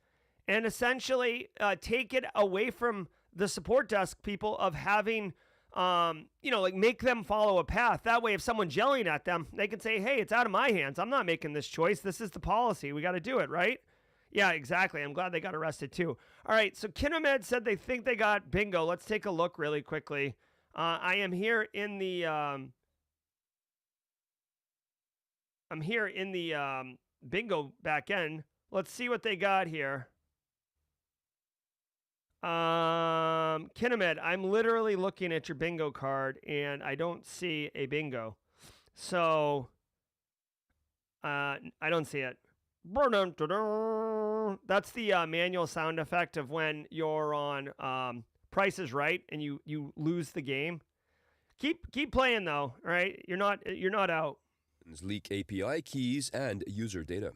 A: and essentially take it away from the support desk people of having. Like make them follow a path. That way, if someone's yelling at them, they can say, hey, it's out of my hands. I'm not making this choice. This is the policy. We got to do it, right? Yeah, exactly. I'm glad they got arrested too. All right. So Kinomed said they think they got bingo. Let's take a look really quickly. I am here in the, bingo back end. Let's see what they got here. Kinomed, I'm literally looking at your bingo card and I don't see a bingo. So, I don't see it. That's the manual sound effect of when you're on Price is Right and you lose the game. Keep playing though, all right? You're not out.
E: Leak API keys and user data.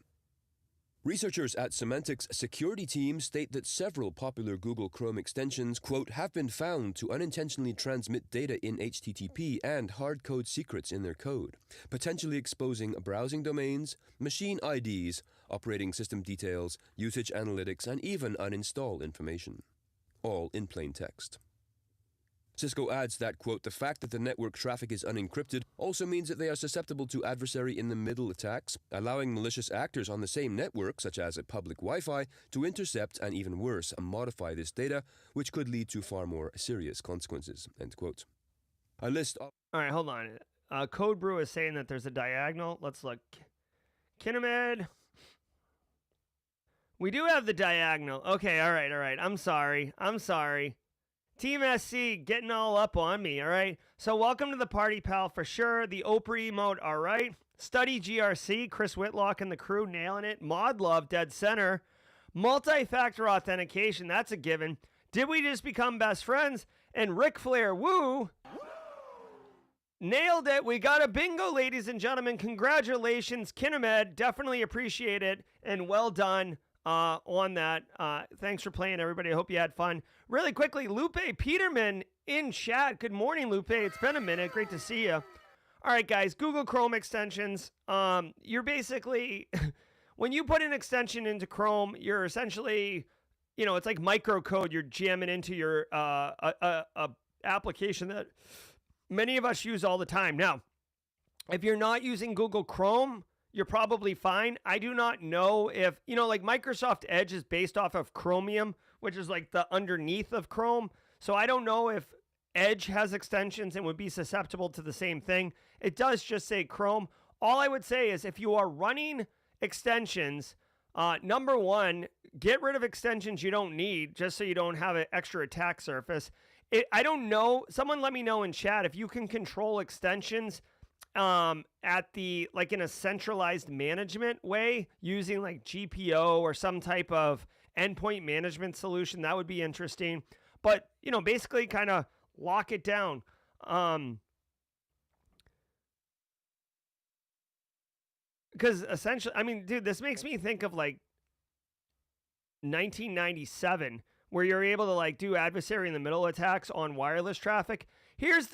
E: Researchers at Symantec's security team state that several popular Google Chrome extensions, quote, have been found to unintentionally transmit data in HTTP and hard-code secrets in their code, potentially exposing browsing domains, machine IDs, operating system details, usage analytics, and even uninstall information. All in plain text. Cisco adds that, quote, the fact that the network traffic is unencrypted also means that they are susceptible to adversary-in-the-middle attacks, allowing malicious actors on the same network, such as a public Wi-Fi, to intercept and, even worse, modify this data, which could lead to far more serious consequences, end quote. A list of...
A: All right, hold on. Code Brew is saying that there's a diagonal. Let's look. Kinomed. We do have the diagonal. Okay, all right. I'm sorry. Team SC getting all up on me, all right? So welcome to the party, pal, for sure. The Oprah emote, all right? Study GRC, Chris Whitlock and the crew nailing it. Mod Love, dead center. Multi-factor authentication, that's a given. Did we just become best friends? And Ric Flair, woo! Nailed it. We got a bingo, ladies and gentlemen. Congratulations, Kinomed. Definitely appreciate it, and well done. On that. Thanks for playing, everybody. I hope you had fun. Really quickly, Lupe Peterman in chat. Good morning, Lupe. It's been a minute. Great to see you. All right, guys. Google Chrome extensions. You're basically, when you put an extension into Chrome, you're essentially, it's like microcode. You're jamming into your application that many of us use all the time. Now, if you're not using Google Chrome, you're probably fine. I do not know if, like Microsoft Edge is based off of Chromium, which is like the underneath of Chrome. So I don't know if Edge has extensions and would be susceptible to the same thing. It does just say Chrome. All I would say is if you are running extensions, number one, get rid of extensions you don't need just so you don't have an extra attack surface. I don't know. Someone let me know in chat if you can control extensions at the, like in a centralized management way using like GPO or some type of endpoint management solution. That would be interesting, but basically kind of lock it down. Because essentially, dude, this makes me think of like 1997 where you're able to like do adversary in the middle attacks on wireless traffic. Here's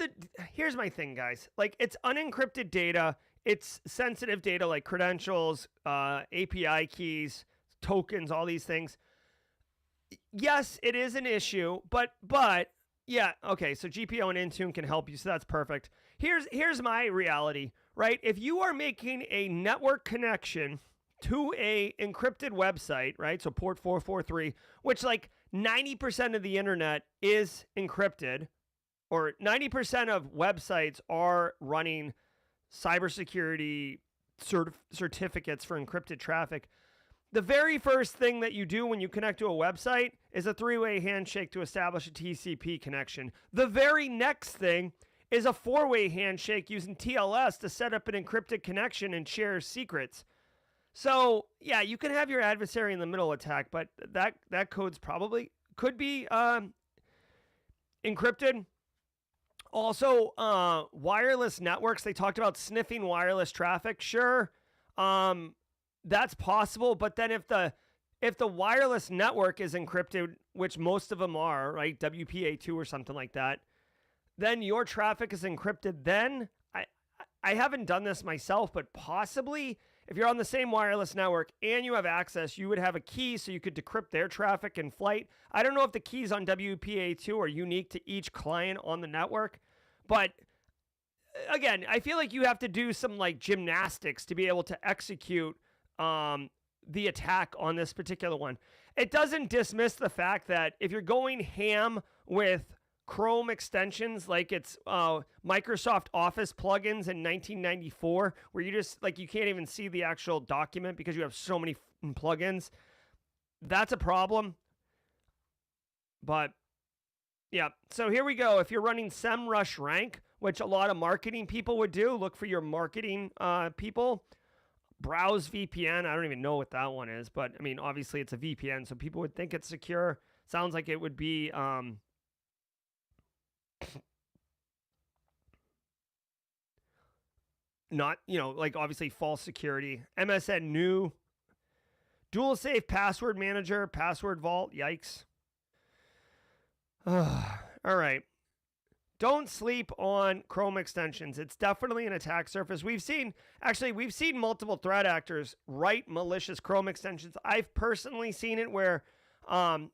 A: my thing, guys. Like, it's unencrypted data. It's sensitive data like credentials, API keys, tokens, all these things. Yes, it is an issue, but yeah, okay, so GPO and Intune can help you, so that's perfect. Here's my reality, right? If you are making a network connection to a encrypted website, right? So port 443, which like 90% of the internet is encrypted, or 90% of websites are running cybersecurity certificates for encrypted traffic. The very first thing that you do when you connect to a website is a three-way handshake to establish a TCP connection. The very next thing is a four-way handshake using TLS to set up an encrypted connection and share secrets. So, yeah, you can have your adversary in the middle attack, but that code's probably could be encrypted. Also, wireless networks, they talked about sniffing wireless traffic. Sure. That's possible, but then if the wireless network is encrypted, which most of them are, right, WPA2 or something like that, then your traffic is encrypted. Then I haven't done this myself, but possibly if you're on the same wireless network and you have access, you would have a key so you could decrypt their traffic in flight. I don't know if the keys on WPA2 are unique to each client on the network, but again, I feel like you have to do some like gymnastics to be able to execute the attack on this particular one. It doesn't dismiss the fact that if you're going ham with Chrome extensions, like it's Microsoft Office plugins in 1994, where you just like you can't even see the actual document because you have so many plugins, that's a problem. But yeah, so here we go. If you're running SEMrush rank, which a lot of marketing people would do, look for your marketing people. Browse VPN. I don't even know what that one is, but I mean, obviously it's a VPN, so people would think it's secure. Sounds like it would be not, like obviously false security. MSN new dual safe password manager, password vault. Yikes. All right. Don't sleep on Chrome extensions. It's definitely an attack surface. We've seen multiple threat actors write malicious Chrome extensions. I've personally seen it where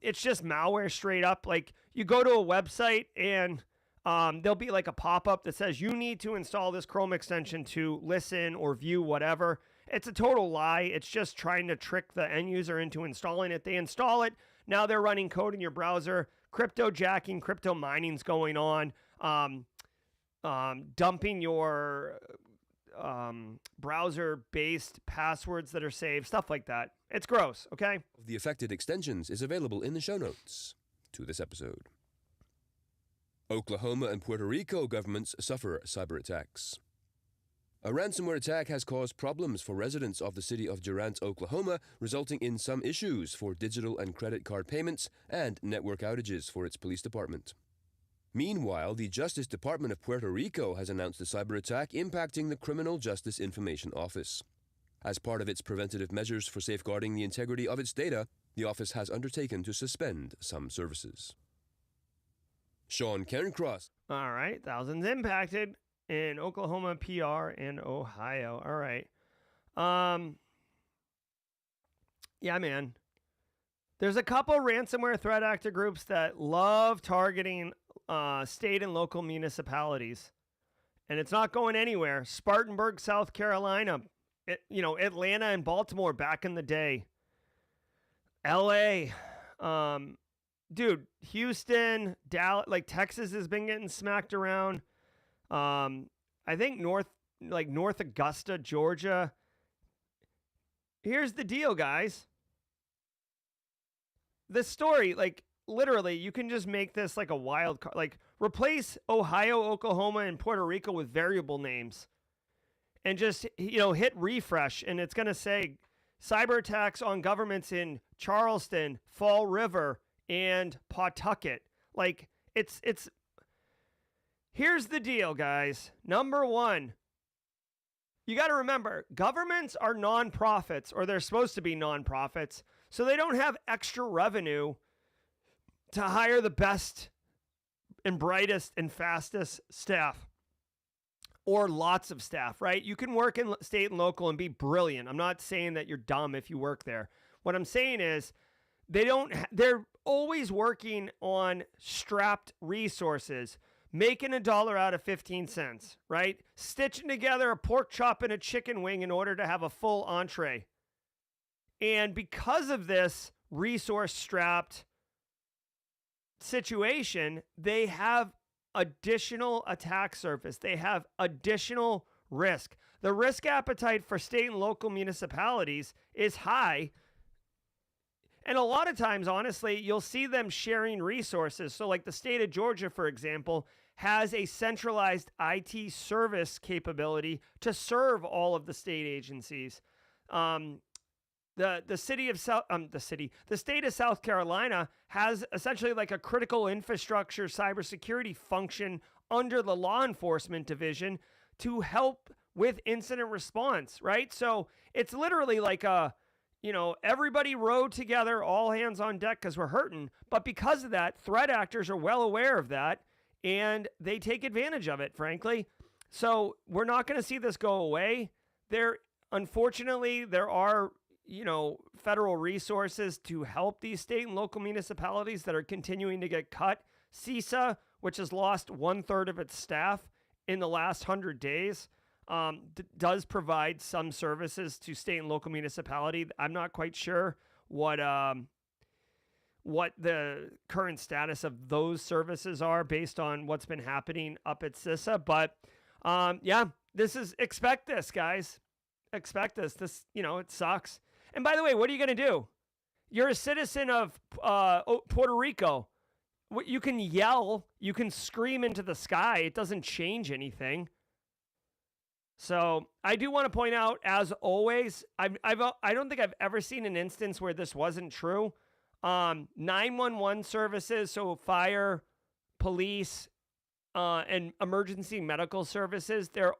A: it's just malware straight up. Like you go to a website and there'll be like a pop-up that says you need to install this Chrome extension to listen or view whatever. It's a total lie. It's just trying to trick the end user into installing it. They install it. Now they're running code in your browser. Crypto jacking, crypto mining's going on. Dumping your browser-based passwords that are saved, stuff like that. It's gross, okay?
E: The affected extensions is available in the show notes to this episode. Oklahoma and Puerto Rico governments suffer cyber attacks. A ransomware attack has caused problems for residents of the city of Durant, Oklahoma, resulting in some issues for digital and credit card payments and network outages for its police department. Meanwhile, the Justice Department of Puerto Rico has announced a cyber attack impacting the Criminal Justice Information Office. As part of its preventative measures for safeguarding the integrity of its data, the office has undertaken to suspend some services. Sean Cairncross.
A: All right, thousands impacted in Oklahoma, PR, and Ohio. All right. Yeah, man. There's a couple ransomware threat actor groups that love targeting state and local municipalities, and it's not going anywhere. Spartanburg, South Carolina, Atlanta and Baltimore back in the day. LA, dude, Houston, Dallas, like Texas has been getting smacked around. I think North Augusta, Georgia. Here's the deal, guys. The story, like, literally, you can just make this like a wild card. Like, replace Ohio, Oklahoma, and Puerto Rico with variable names. And just, hit refresh. And it's going to say cyber attacks on governments in Charleston, Fall River, and Pawtucket. Like, it's... Here's the deal, guys. Number one, you got to remember, governments are nonprofits, or they're supposed to be nonprofits, so they don't have extra revenue to hire the best and brightest and fastest staff, or lots of staff, right? You can work in state and local and be brilliant. I'm not saying that you're dumb if you work there. What I'm saying is they're always working on strapped resources, making $1 out of 15 cents, right? Stitching together a pork chop and a chicken wing in order to have a full entree. And because of this resource strapped situation, they have additional attack surface. They have additional risk. The risk appetite for state and local municipalities is high. And a lot of times, honestly, you'll see them sharing resources. So like the state of Georgia, for example, has a centralized IT service capability to serve all of the state agencies. The state of South Carolina has essentially like a critical infrastructure cybersecurity function under the law enforcement division to help with incident response, right? So it's literally like everybody rode together, all hands on deck because we're hurting. But because of that, threat actors are well aware of that and they take advantage of it, frankly. So we're not going to see this go away. Unfortunately, there are federal resources to help these state and local municipalities that are continuing to get cut. CISA, which has lost 1/3 of its staff in the last 100 days, does provide some services to state and local municipality. I'm not quite sure what the current status of those services are based on what's been happening up at CISA. But expect this, guys. Expect this. It sucks. And by the way, what are you going to do? You're a citizen of Puerto Rico. You can yell, you can scream into the sky. It doesn't change anything. So I do want to point out, as always, I don't think I've ever seen an instance where this wasn't true. 911 services, so fire, police, and emergency medical services, they're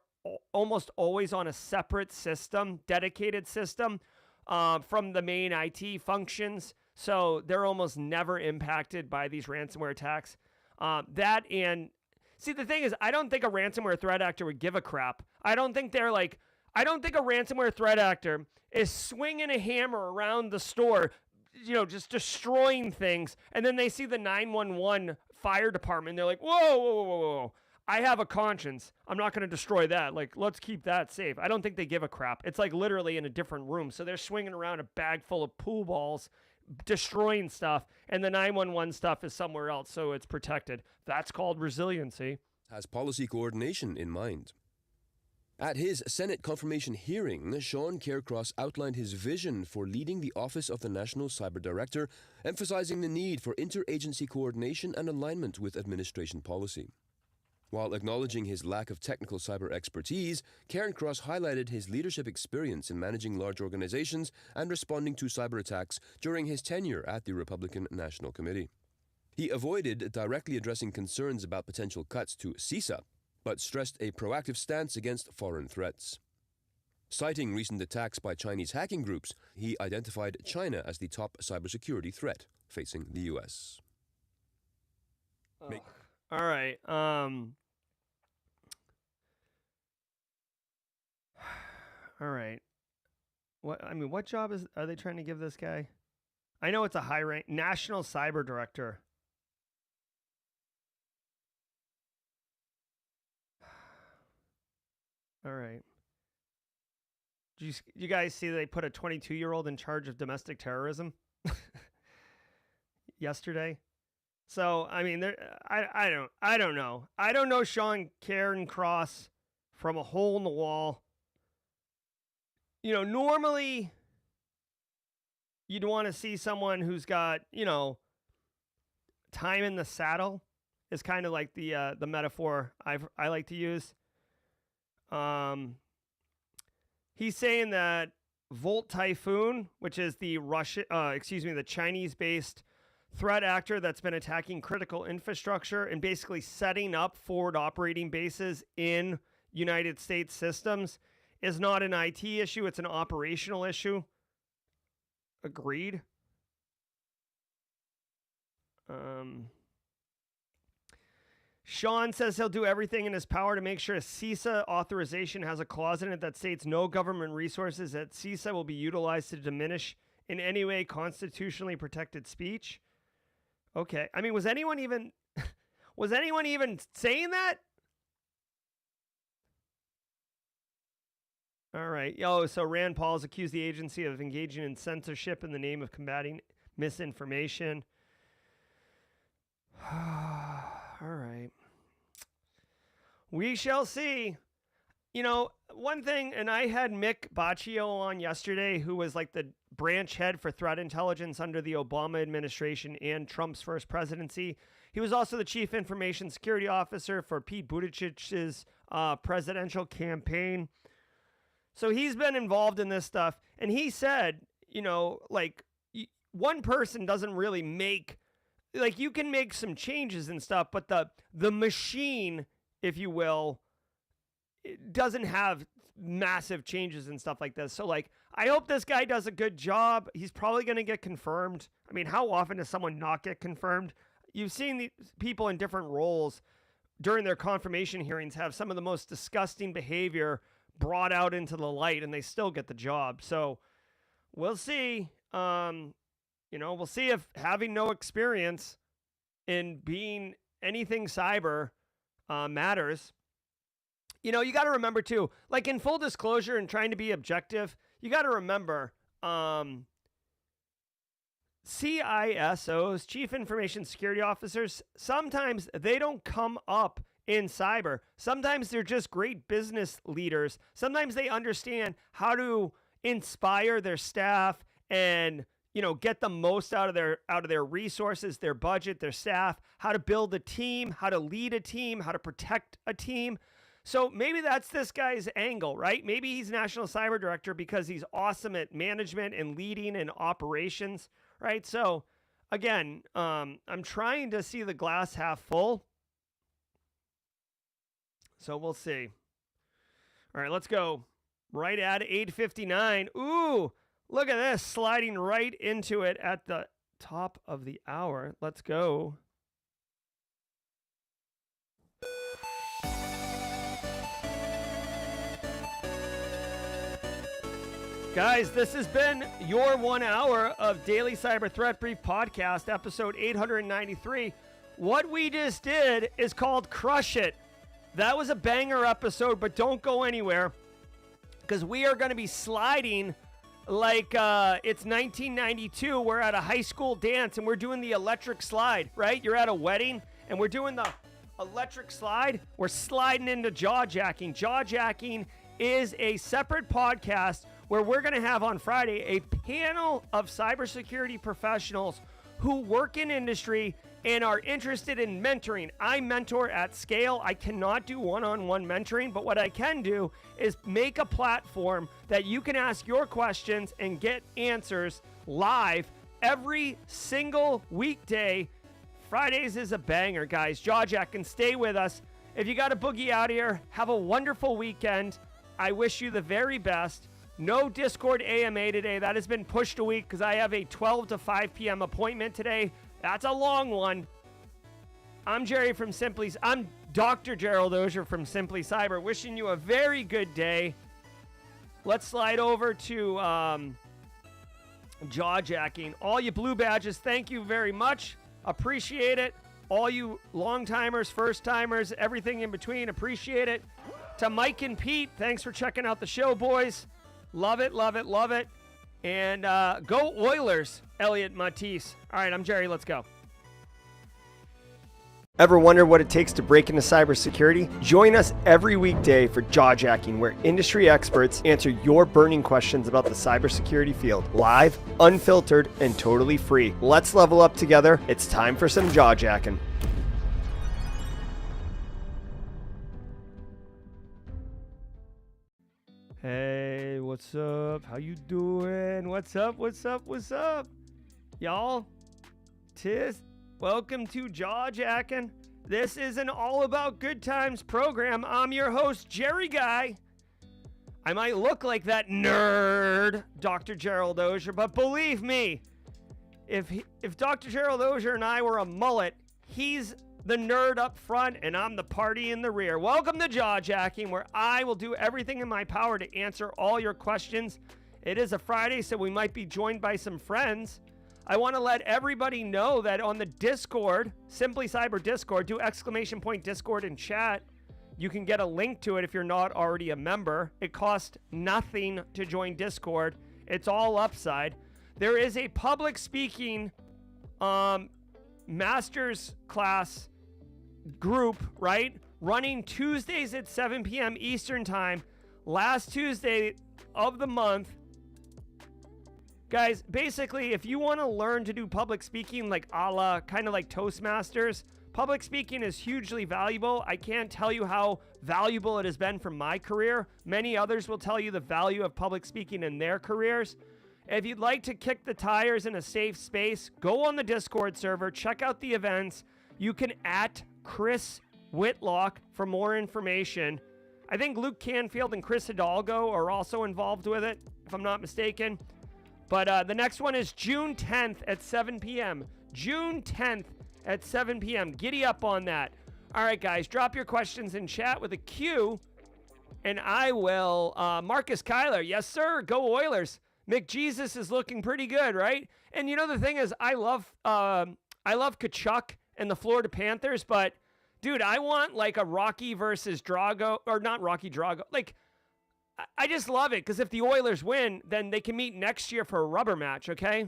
A: almost always on a separate system, dedicated system from the main IT functions. So they're almost never impacted by these ransomware attacks. See, the thing is, I don't think a ransomware threat actor would give a crap. I don't think a ransomware threat actor is swinging a hammer around the store, just destroying things. And then they see the 911 fire department. They're like, whoa, whoa, whoa, whoa, whoa. I have a conscience. I'm not going to destroy that. Like, let's keep that safe. I don't think they give a crap. It's like literally in a different room. So they're swinging around a bag full of pool balls, destroying stuff, and the 911 stuff is somewhere else, so it's protected. That's called resiliency.
E: Has policy coordination in mind. At his Senate confirmation hearing, Sean Carecross outlined his vision for leading the Office of the National Cyber Director, emphasizing the need for interagency coordination and alignment with administration policy. While acknowledging his lack of technical cyber expertise, Carecross highlighted his leadership experience in managing large organizations and responding to cyber attacks during his tenure at the Republican National Committee. He avoided directly addressing concerns about potential cuts to CISA, but stressed a proactive stance against foreign threats. Citing recent attacks by Chinese hacking groups, he identified China as the top cybersecurity threat facing the U.S.
A: All right. All right. What job are they trying to give this guy? I know it's a high rank National Cyber Director. All right. Did you guys see they put a 22-year-old in charge of domestic terrorism yesterday? So, I don't know. I don't know Sean Carecross from a hole in the wall. Normally you'd want to see someone who's got, time in the saddle is kind of like the metaphor I like to use. He's saying that Volt Typhoon, which is the the Chinese-based threat actor that's been attacking critical infrastructure and basically setting up forward operating bases in United States systems, is not an IT issue. It's an operational issue. Agreed. Sean says he'll do everything in his power to make sure a CISA authorization has a clause in it that states no government resources at CISA will be utilized to diminish in any way constitutionally protected speech. Okay. I mean, was anyone even saying that? All right. So Rand Paul's accused the agency of engaging in censorship in the name of combating misinformation. All right. We shall see. You know, one thing, and I had Mick Baccio on yesterday, who was like the branch head for threat intelligence under the Obama administration and Trump's first presidency. He was also the chief information security officer for Pete Buttigieg's presidential campaign. So he's been involved in this stuff. And he said, you know, like one person doesn't really make, like you can make some changes and stuff, but the machine, if you will, it doesn't have massive changes and stuff like this. So like, I hope this guy does a good job. He's probably going to get confirmed. I mean, how often does someone not get confirmed? You've seen the people in different roles during their confirmation hearings have some of the most disgusting behavior brought out into the light, and they still get the job. So we'll see. You know, we'll see if having no experience in being anything cyber matters. You know, you got to remember too, like in full disclosure and trying to be objective, you got to remember CISOs, Chief Information Security Officers, sometimes they don't come up in cyber. Sometimes they're just great business leaders. Sometimes they understand how to inspire their staff and, you know, get the most out of their resources, their budget, their staff, how to build a team, how to lead a team, how to protect a team. So maybe that's this guy's angle, right? Maybe he's National Cyber Director because he's awesome at management and leading and operations, right? So again, I'm trying to see the glass half full. So we'll see. All right, let's go. Right at 8:59. Ooh, look at this. Sliding right into it at the top of the hour. Let's go. Guys, this has been your 1 hour of Daily Cyber Threat Brief Podcast, episode 893. What we just did is called Crush It. That was a banger episode, but don't go anywhere because we are going to be sliding like it's 1992. We're at a high school dance and we're doing the electric slide, right? You're at a wedding and we're doing the electric slide. We're sliding into Jawjacking. Jawjacking is a separate podcast where we're going to have on Friday a panel of cybersecurity professionals who work in industry and are interested in mentoring. I mentor at scale. I cannot do one-on-one mentoring, but what I can do is make a platform that you can ask your questions and get answers live every single weekday. Fridays is a banger, guys. Jawjacking, stay with us. If you got a boogie out here, have a wonderful weekend. I wish you the very best. No Discord AMA today. That has been pushed a week because I have a 12 to 5 p.m. appointment today. That's a long one. I'm Dr. Gerald Auger from Simply Cyber, wishing you a very good day. Let's slide over to Jawjacking. All you blue badges, thank you very much. Appreciate it. All you long-timers, first-timers, everything in between, appreciate it. To Mike and Pete, thanks for checking out the show, boys. Love it, love it, love it. And go Oilers, Elliot Matisse. All right, I'm Jerry. Let's go. Ever wonder what it takes to break into cybersecurity? Join us every weekday for Jawjacking, where industry experts answer your burning questions about the cybersecurity field. Live, unfiltered, and totally free. Let's level up together. It's time for some Jawjacking. Hey, what's up? How you doing? What's up? What's up? What's up? Y'all, welcome to Jawjacking. This is an all about good times program. I'm your host, Jerry Guy. I might look like that nerd, Dr. Gerald Auger, but believe me, If Dr. Gerald Auger and I were a mullet, he's the nerd up front and I'm the party in the rear. Welcome to Jawjacking, where I will do everything in my power to answer all your questions. It is a Friday, so we might be joined by some friends. I want to let everybody know that on the Discord, Simply Cyber Discord, do ! Discord in chat. You can get a link to it if you're not already a member. It costs nothing to join Discord. It's all upside. There is a public speaking master's class group, right? Running Tuesdays at 7 p.m. Eastern time. Last Tuesday of the month. Guys, basically, if you want to learn to do public speaking like a la, kind of like Toastmasters, public speaking is hugely valuable. I can't tell you how valuable it has been for my career. Many others will tell you the value of public speaking in their careers. If you'd like to kick the tires in a safe space, go on the Discord server, check out the events. You can @ Chris Whitlock for more information. I think Luke Canfield and Chris Hidalgo are also involved with it, if I'm not mistaken. But the next one is June 10th at 7 p.m. June 10th at 7 p.m. Giddy up on that. All right, guys, drop your questions in chat with a Q, and I will. Marcus Kyler, yes, sir. Go Oilers. McJesus is looking pretty good, right? And you know the thing is, I love Kachuk and the Florida Panthers, but dude, I want like a Rocky versus Drago, or not Rocky Drago. Like, I just love it because if the Oilers win, then they can meet next year for a rubber match. Okay.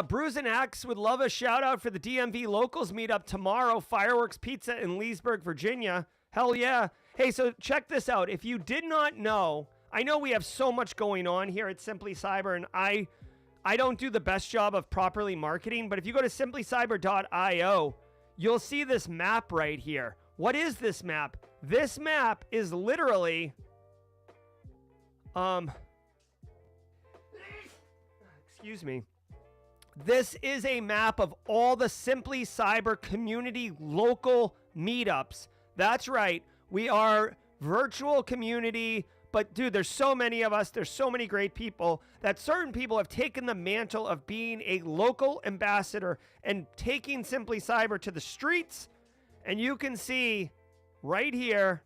A: Bruce and Axe would love a shout out for the DMV Locals meetup tomorrow. Fireworks Pizza in Leesburg, Virginia. Hell yeah. Hey, so check this out. If you did not know, I know we have so much going on here at Simply Cyber, and I don't do the best job of properly marketing, but if you go to simplycyber.io, you'll see this map right here. What is this map? This map is literally, excuse me. This is a map of all the Simply Cyber community local meetups. That's right. We are virtual community. But dude, there's so many of us, there's so many great people that certain people have taken the mantle of being a local ambassador and taking Simply Cyber to the streets. And you can see right here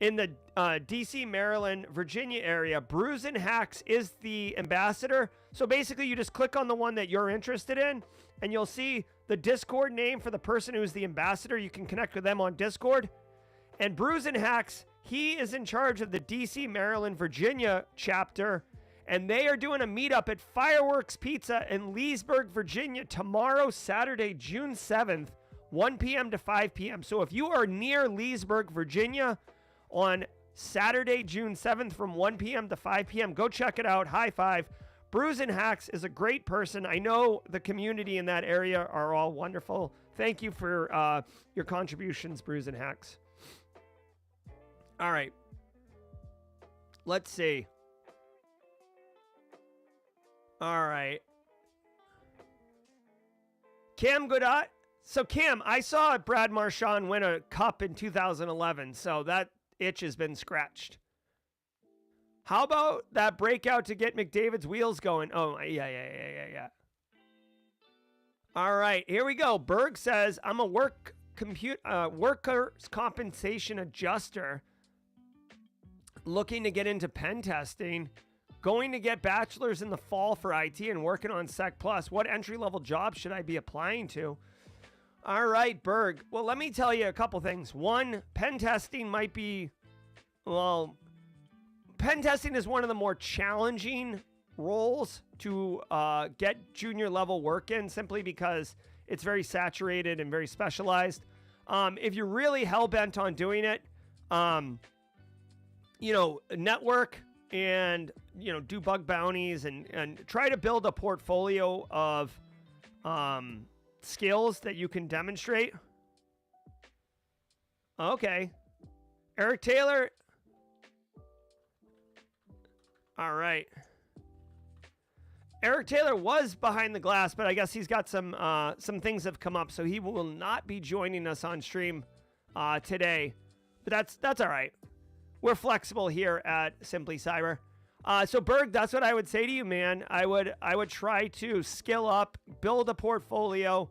A: in the DC, Maryland, Virginia area, Brews and Hacks is the ambassador. So basically you just click on the one that you're interested in and you'll see the Discord name for the person who's the ambassador. You can connect with them on Discord. And Brews and Hacks, he is in charge of the DC, Maryland, Virginia chapter, and they are doing a meetup at Fireworks Pizza in Leesburg, Virginia tomorrow, Saturday, June 7th, 1 p.m. to 5 p.m. So if you are near Leesburg, Virginia on Saturday, June 7th from 1 p.m. to 5 p.m., go check it out. High five. Brews and Hacks is a great person. I know the community in that area are all wonderful. Thank you for your contributions, Brews and Hacks. All right. Let's see. All right. Cam Godot. So, Cam, I saw Brad Marchand win a cup in 2011, so that itch has been scratched. How about that breakout to get McDavid's wheels going? Oh, yeah. All right, here we go. Berg says, I'm a workers' compensation adjuster looking to get into pen testing, going to get bachelor's in the fall for IT and working on Sec Plus. What entry-level job should I be applying to? All right, Berg. Well, let me tell you a couple things. One, pen testing might be, well, pen testing is one of the more challenging roles to get junior level work in, simply because it's very saturated and very specialized. If you're really hell-bent on doing it, network and, do bug bounties and try to build a portfolio of skills that you can demonstrate. Okay. Eric Taylor. All right. Eric Taylor was behind the glass, but I guess he's got some things have come up, so he will not be joining us on stream today. But that's all right. We're flexible here at Simply Cyber. So Berg, that's what I would say to you, man. I would try to skill up, build a portfolio,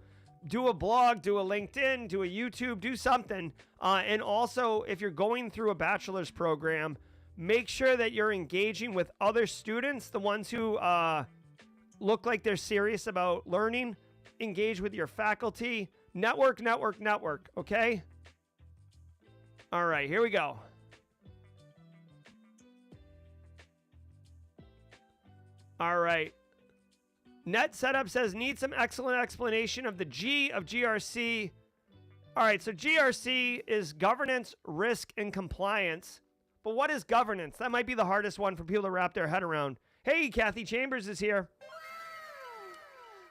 A: do a blog, do a LinkedIn, do a YouTube, do something. And also, if you're going through a bachelor's program, make sure that you're engaging with other students, the ones who look like they're serious about learning. Engage with your faculty. Network, okay? All right, here we go. All right. Net Setup says, need some excellent explanation of the G of GRC. All right, so GRC is governance, risk, and compliance. But what is governance? That might be the hardest one for people to wrap their head around. Hey, Kathy Chambers is here.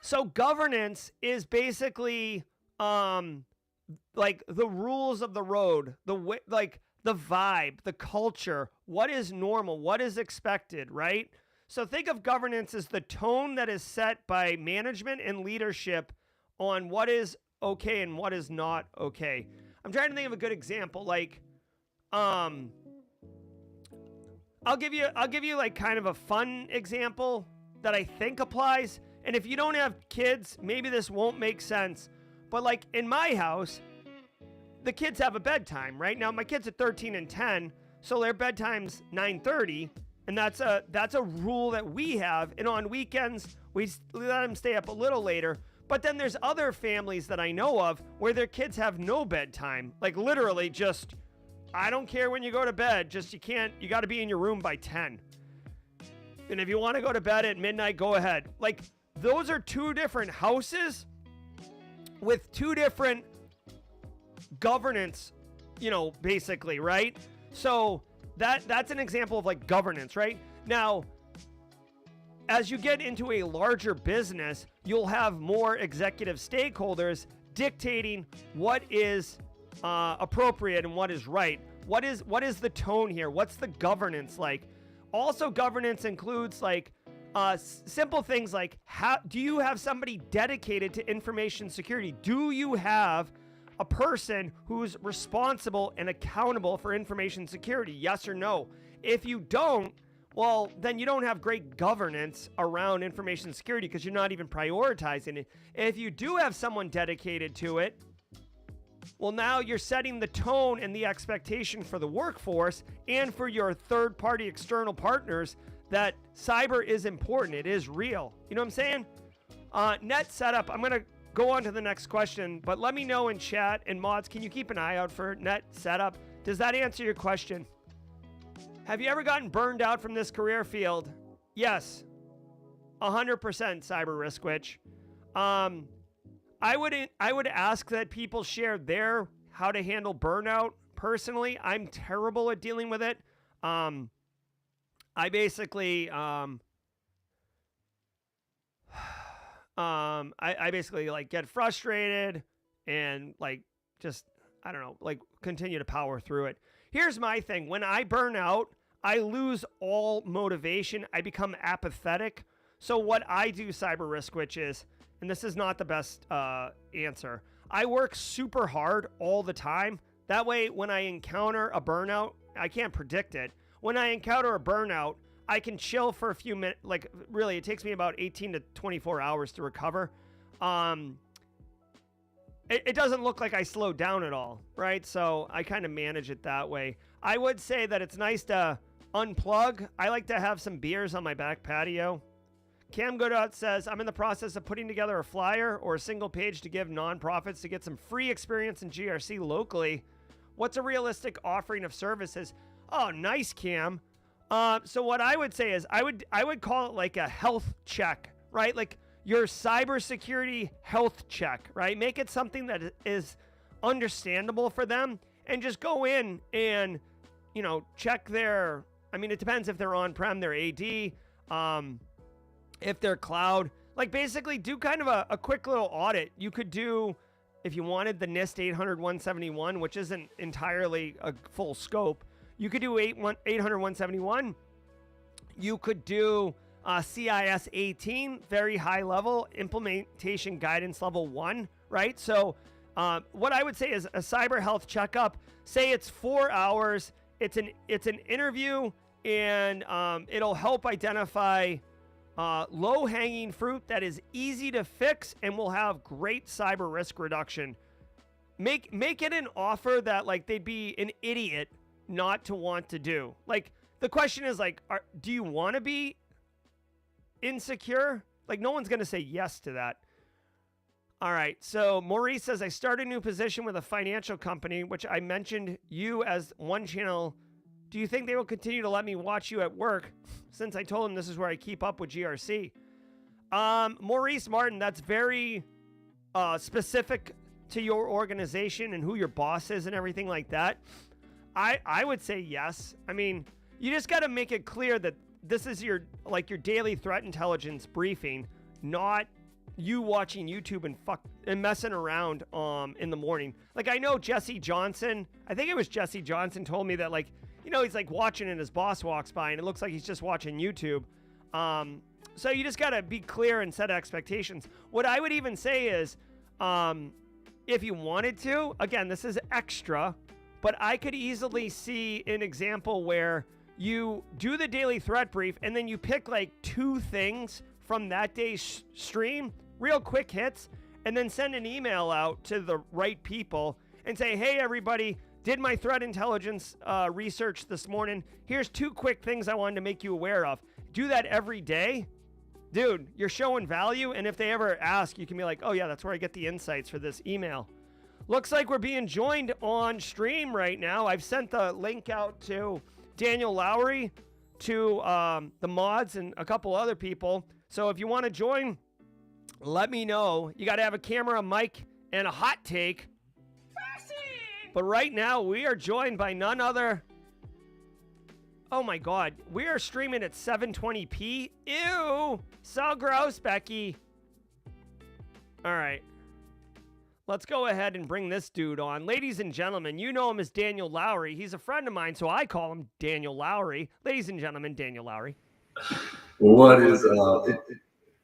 A: So governance is basically like the rules of the road, the way, like the vibe, the culture, what is normal, what is expected, right? So think of governance as the tone that is set by management and leadership on what is okay and what is not okay. I'm trying to think of a good example. Like, I'll give you like kind of a fun example that I think applies. And if you don't have kids, maybe this won't make sense. But like in my house, the kids have a bedtime, right? Now my kids are 13 and 10, so their bedtime's 9:30. And that's a rule that we have. And on weekends, we let them stay up a little later. But then there's other families that I know of where their kids have no bedtime. Like literally just, I don't care when you go to bed. Just you got to be in your room by 10. And if you want to go to bed at midnight, go ahead. Like those are two different houses with two different governance, basically, right? So that's an example of like governance, right? Now, as you get into a larger business, you'll have more executive stakeholders dictating what is appropriate and what is right. What is the tone here? What's the governance like? Also, governance includes like simple things like, do you have somebody dedicated to information security? Do you have a person who's responsible and accountable for information security? Yes or no? If you don't, well, then you don't have great governance around information security because you're not even prioritizing it. If you do have someone dedicated to it, well, now you're setting the tone and the expectation for the workforce and for your third-party external partners that cyber is important. It is real. You know what I'm saying? Net Setup, I'm going to go on to the next question, but let me know in chat. And mods, can you keep an eye out for Net Setup? Does that answer your question? Have you ever gotten burned out from this career field? Yes, 100% Cyber Risk Witch. I would ask that people share their how to handle burnout. Personally, I'm terrible at dealing with it. I basically I basically like get frustrated and like just, I don't know, like continue to power through it. Here's my thing. When I burn out, I lose all motivation. I become apathetic. So what I do, Cyber Risk Witch, is, and this is not the best answer, I work super hard all the time. That way, when I encounter a burnout, I can't predict it. When I encounter a burnout, I can chill for a few minutes. Like, really, it takes me about 18 to 24 hours to recover. It doesn't look like I slowed down at all, right? So I kind of manage it that way. I would say that it's nice to unplug. I like to have some beers on my back patio. Cam Godot says, I'm in the process of putting together a flyer or a single page to give nonprofits to get some free experience in GRC locally. What's a realistic offering of services? Oh, nice, Cam. So what I would say is I would call it like a health check, right? Like your cybersecurity health check, right? Make it something that is understandable for them and just go in and, check their, it depends if they're on-prem, their AD, if they're cloud, like basically do kind of a quick little audit. You could do, if you wanted, the NIST 800-171, which isn't entirely a full scope. You could do 800-171. You could do CIS 18, very high level, implementation guidance level 1, right? So what I would say is a cyber health checkup, say it's 4 hours, it's an interview and it'll help identify low-hanging fruit that is easy to fix and will have great cyber risk reduction. Make it an offer that like they'd be an idiot not to want to do. Like the question is like, do you want to be insecure? Like no one's going to say yes to that. All right. So Maurice says, I started a new position with a financial company, which I mentioned you as one channel. Do you think they will continue to let me watch you at work since I told them this is where I keep up with GRC? Maurice Martin, that's very specific to your organization and who your boss is and everything like that. I would say yes. I mean, you just got to make it clear that this is your daily threat intelligence briefing, not you watching YouTube and messing around in the morning. Like I know Jesse Johnson, I think it was Jesse Johnson told me that like, you know, he's like watching and his boss walks by and it looks like he's just watching YouTube. So you just got to be clear and set expectations. What I would even say is, if you wanted to, again, this is extra, but I could easily see an example where you do the daily threat brief and then you pick like 2 things from that day's stream, real quick hits, and then send an email out to the right people and say, hey, everybody, did my threat intelligence research this morning. Here's 2 quick things I wanted to make you aware of. Do that every day. Dude, you're showing value, and if they ever ask, you can be like, oh yeah, that's where I get the insights for this email. Looks like we're being joined on stream right now. I've sent the link out to Daniel Lowry, to the mods, and a couple other people. So if you want to join, let me know. You got to have a camera, a mic, and a hot take. But right now, we are joined by none other. Oh my God, we are streaming at 720p. Ew, so gross, Becky. All right, let's go ahead and bring this dude on. Ladies and gentlemen, you know him as Daniel Lowry. He's a friend of mine, so I call him Daniel Lowry. Ladies and gentlemen, Daniel Lowry.
G: What is,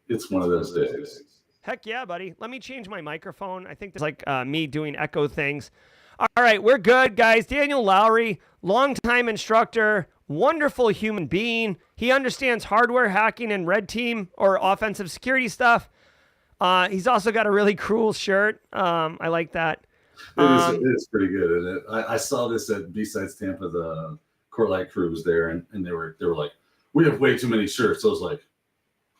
G: it's one of those days.
A: Heck yeah, buddy. Let me change my microphone. I think that's like me doing echo things. All right, we're good, guys. Daniel Lowry, longtime instructor, wonderful human being. He understands hardware hacking and red team or offensive security stuff. He's also got a really cool shirt. I like that.
G: It is pretty good. And I saw this at B-Sides Tampa. The Court Light crew was there, and they were like, we have way too many shirts. I was like,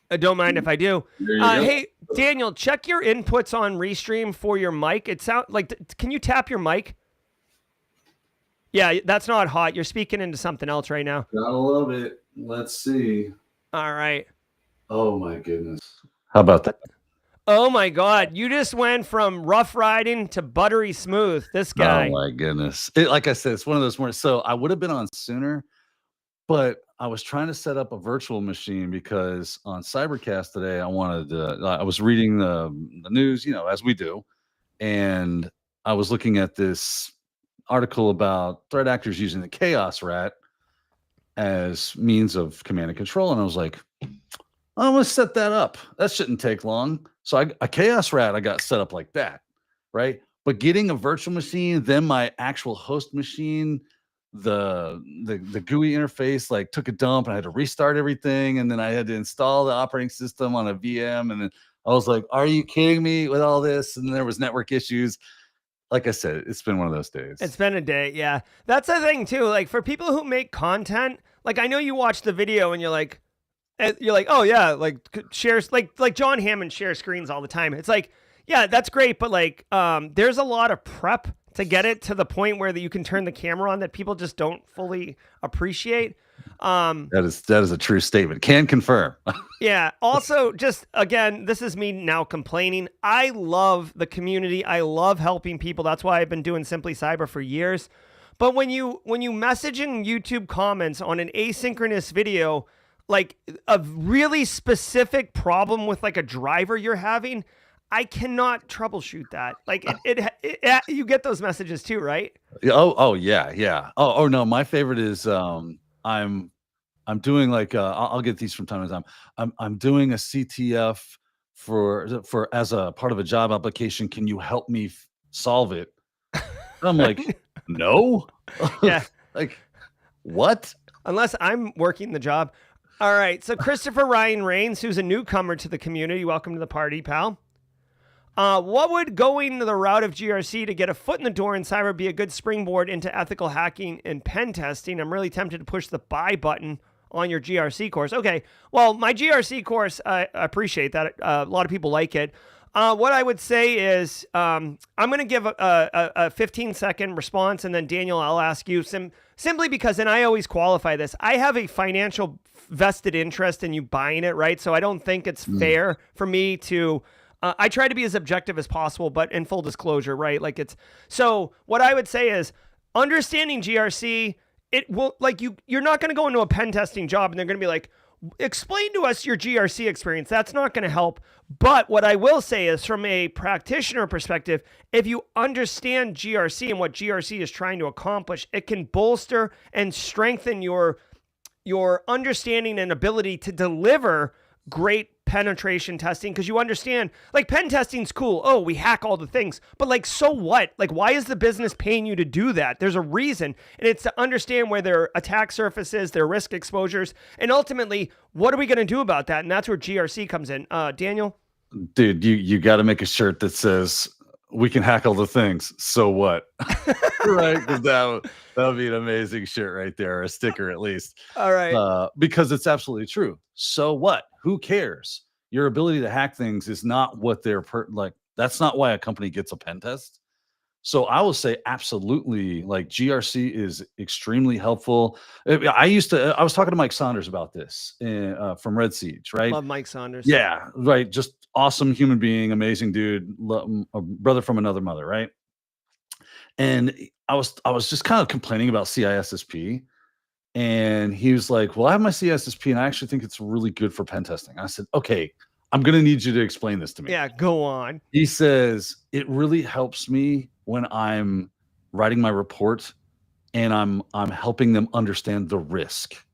A: I don't mind if I do. Hey, Daniel, check your inputs on Restream for your mic. It sounds like, can you tap your mic? Yeah, that's not hot. You're speaking into something else right now.
G: Gotta love it. Let's see.
A: All right.
G: Oh my goodness. How about that?
A: Oh my God. You just went from rough riding to buttery smooth. This guy.
G: Oh my goodness. Like I said, it's one of those mornings. So I would have been on sooner, but I was trying to set up a virtual machine because on Cybercast today, I was reading the news, you know, as we do. And I was looking at this article about threat actors using the Chaos Rat as means of command and control. And I was like, I'm going to set that up. That shouldn't take long. So a Chaos Rat, I got set up like that, right? But getting a virtual machine, then my actual host machine, the GUI interface like took a dump and I had to restart everything, and then I had to install the operating system on a VM, and then I was like, are you kidding me with all this? And there was network issues. Like I said, it's been one of those days.
A: It's been a day. Yeah. That's the thing too. Like for people who make content, like I know you watch the video and you're like, oh yeah, like shares, like John Hammond shares screens all the time. It's like, yeah, that's great. But like, there's a lot of prep to get it to the point where you can turn the camera on that people just don't fully appreciate.
G: That is a true statement. Can confirm.
A: Yeah. Also, just again, this is me now complaining. I love the community. I love helping people. That's why I've been doing Simply Cyber for years. But when you message in YouTube comments on an asynchronous video, like a really specific problem with like a driver you're having, I cannot troubleshoot that. Like it you get those messages too, right?
G: Oh yeah. Oh no, my favorite is I'm doing like I'll get these from time to time. I'm doing a CTF for as a part of a job application. Can you help me solve it? I'm like, no.
A: Yeah.
G: Like what?
A: unless I'm working the job. All right. So Christopher Ryan Rains, who's a newcomer to the community. Welcome to the party, pal. What would going the route of GRC to get a foot in the door in cyber be a good springboard into ethical hacking and pen testing? I'm really tempted to push the buy button on your GRC course. Okay. Well, my GRC course, I appreciate that. A lot of people like it. What I would say is I'm going to give a 15-second response, and then Daniel, I'll ask you simply because, and I always qualify this, I have a financial vested interest in you buying it, right? So I don't think it's fair for me to, I try to be as objective as possible, but in full disclosure, right? Like so what I would say is understanding GRC, it will, like you're not going to go into a pen testing job and they're going to be like, explain to us your GRC experience. That's not going to help. But what I will say is from a practitioner perspective, if you understand GRC and what GRC is trying to accomplish, it can bolster and strengthen your understanding and ability to deliver great penetration testing, because you understand, like, pen testing's cool. Oh, we hack all the things. But, like, so what? Like, why is the business paying you to do that? There's a reason. And it's to understand where their attack surfaces, their risk exposures, and ultimately, what are we going to do about that? And that's where GRC comes in. Daniel?
G: Dude, you got to make a shirt that says, we can hack all the things. So what? Right? Because that would be an amazing shirt right there, or a sticker at least.
A: All right.
G: Because it's absolutely true. So what? Who cares? Your ability to hack things is not what they're like. That's not why a company gets a pen test. So I will say absolutely, like, GRC is extremely helpful. I was talking to Mike Saunders about this from Red Siege, right?
A: Love Mike Saunders.
G: Yeah, right. Just awesome human being, amazing dude, a brother from another mother, right? And I was just kind of complaining about CISSP. And he was like, well, I have my CISSP and I actually think it's really good for pen testing. I said, okay, I'm going to need you to explain this to me.
A: Yeah, go on.
G: He says, it really helps me when I'm writing my report and I'm helping them understand the risk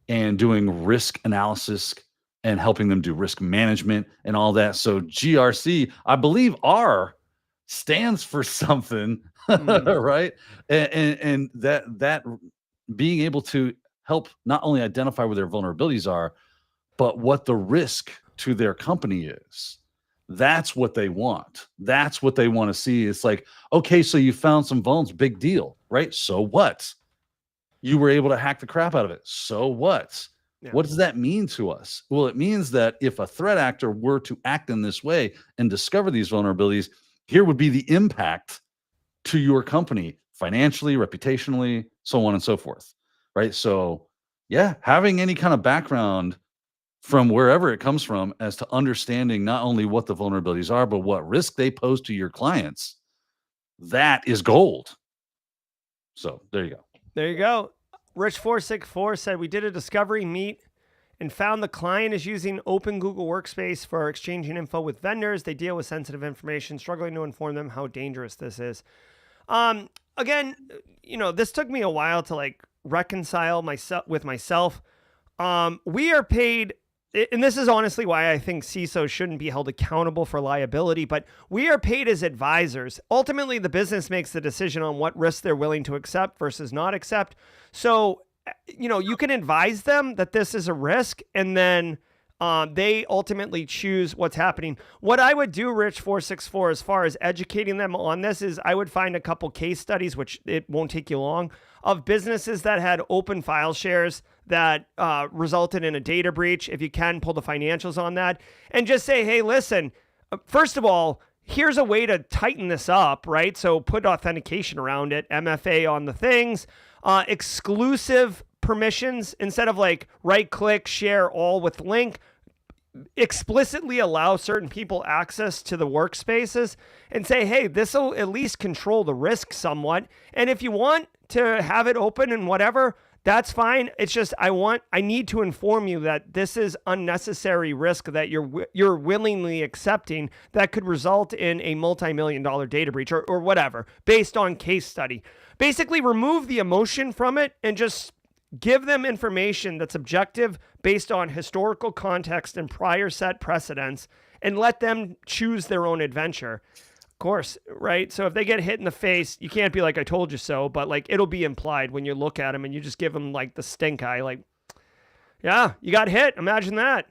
G: and doing risk analysis and helping them do risk management and all that. So GRC, I believe R stands for something, right? And that being able to help not only identify where their vulnerabilities are, but what the risk to their company is. That's what they want. That's what they want to see. It's like, okay, so you found some vulns, big deal, right? So what? You were able to hack the crap out of it. So what? Yeah. What does that mean to us? Well, it means that if a threat actor were to act in this way and discover these vulnerabilities, here would be the impact to your company financially, reputationally, so on and so forth, right? So yeah, having any kind of background from wherever it comes from as to understanding not only what the vulnerabilities are, but what risk they pose to your clients, that is gold. So there you go.
A: There you go. Rich464 said, we did a discovery meet and found the client is using open Google Workspace for exchanging info with vendors. They deal with sensitive information, struggling to inform them how dangerous this is. Again, this took me a while to like reconcile with myself. We are paid, and this is honestly why I think CISOs shouldn't be held accountable for liability, but we are paid as advisors. Ultimately, the business makes the decision on what risks they're willing to accept versus not accept. So, you can advise them that this is a risk, and then they ultimately choose what's happening. What I would do, Rich464, as far as educating them on this is I would find a couple case studies, which it won't take you long, of businesses that had open file shares that resulted in a data breach. If you can, pull the financials on that and just say, hey, listen, first of all, here's a way to tighten this up, right? So put authentication around it, MFA on the things, exclusive permissions instead of like right click, share all with link. Explicitly allow certain people access to the workspaces and say, hey, this will at least control the risk somewhat. And if you want to have it open and whatever, that's fine. It's just, I need to inform you that this is unnecessary risk that you're willingly accepting that could result in a multi-million-dollar data breach or whatever, based on case study. Basically remove the emotion from it and just give them information that's objective based on historical context and prior set precedents, and let them choose their own adventure. course, right? So if they get hit in the face, you can't be like, I told you so, but like it'll be implied when you look at them and you just give them like the stink eye, like, yeah, you got hit. Imagine that.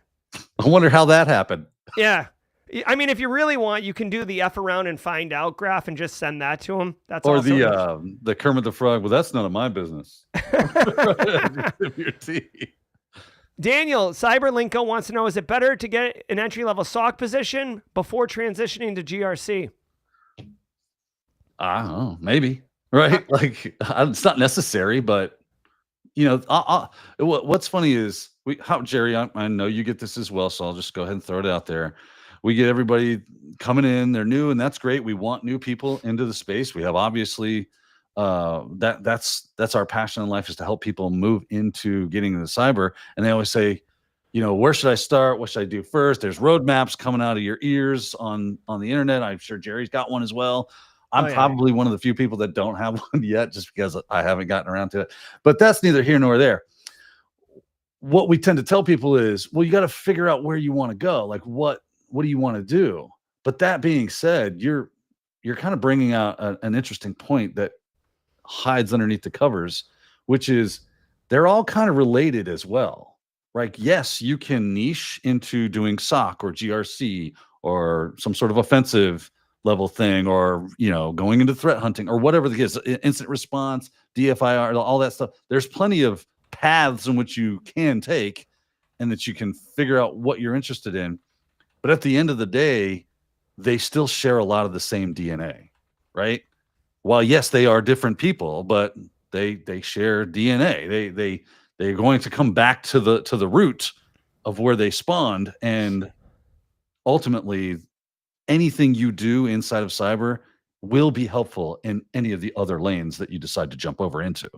G: I wonder how that happened.
A: Yeah. I mean, if you really want, you can do the F around and find out graph and just send that to them. That's
G: Or
A: also
G: the Kermit the Frog. Well, that's none of my business.
A: Daniel, Cyberlinko wants to know, is it better to get an entry-level SOC position before transitioning to GRC?
G: I don't know, maybe, right? Like, it's not necessary, but, you know, what's funny is, Jerry, I know you get this as well, so I'll just go ahead and throw it out there. We get everybody coming in, they're new, and that's great. We want new people into the space. We have obviously that's our passion in life, is to help people move into getting into cyber. And they always say, you know, where should I start? What should I do first? There's roadmaps coming out of your ears on the internet. I'm sure Jerry's got one as well. I'm probably one of the few people that don't have one yet, just because I haven't gotten around to it. But that's neither here nor there. What we tend to tell people is, well, you got to figure out where you want to go. Like, what do you want to do? But that being said, you're kind of bringing out an interesting point that hides underneath the covers, which is they're all kind of related as well. Like, yes, you can niche into doing SOC or GRC or some sort of offensive level thing, or, you know, going into threat hunting or whatever the case, incident response, DFIR, all that stuff. There's plenty of paths in which you can take and that you can figure out what you're interested in. But at the end of the day, they still share a lot of the same DNA, right? While yes, they are different people, but they share DNA. They're going to come back to the root of where they spawned, and ultimately anything you do inside of cyber will be helpful in any of the other lanes that you decide to jump over into.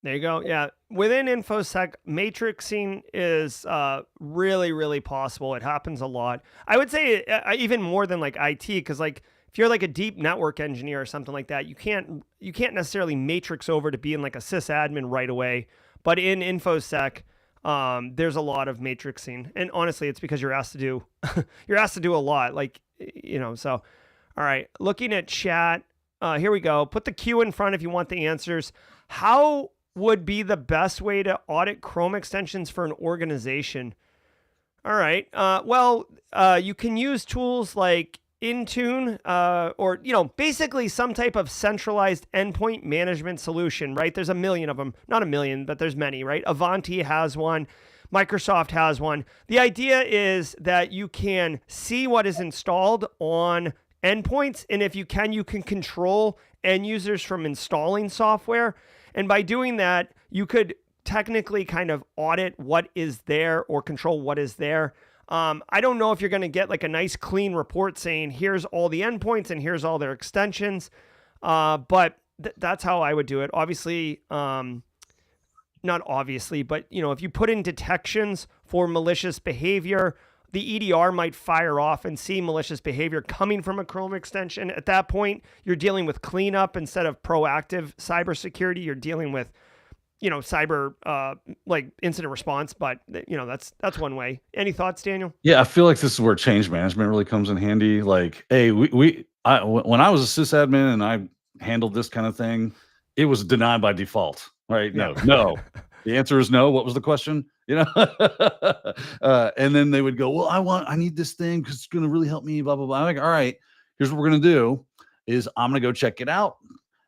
A: There you go. Yeah. Within InfoSec, matrixing is really, really possible. It happens a lot. I would say even more than like IT, because like if you're like a deep network engineer or something like that, you can't necessarily matrix over to being like a sysadmin right away. But in InfoSec, there's a lot of matrixing, and honestly, it's because you're asked to do a lot. Like, you know. So, all right. Looking at chat, here we go. Put the Q in front if you want the answers. How would be the best way to audit Chrome extensions for an organization? All right. You can use tools like Intune, or, you know, basically some type of centralized endpoint management solution, right? There's a million of them, not a million, but there's many, right? Avanti has one. Microsoft has one. The idea is that you can see what is installed on endpoints. And if you can control end users from installing software. And by doing that, you could technically kind of audit what is there or control what is there. I don't know if you're going to get like a nice clean report saying here's all the endpoints and here's all their extensions. But that's how I would do it. Obviously, not obviously, but you know, if you put in detections for malicious behavior, the EDR might fire off and see malicious behavior coming from a Chrome extension. At that point, you're dealing with cleanup instead of proactive cybersecurity. You're dealing with, you know, cyber like incident response. But you know, that's one way. Any thoughts, Daniel?
G: Yeah, I feel like this is where change management really comes in handy. Like, hey, when I was a sysadmin and I handled this kind of thing, it was denied by default, right?
A: Yeah.
G: No. The answer is no. What was the question? You know, and then they would go, well, I need this thing because it's going to really help me, blah, blah, blah. I'm like, all right, here's what we're going to do is I'm going to go check it out.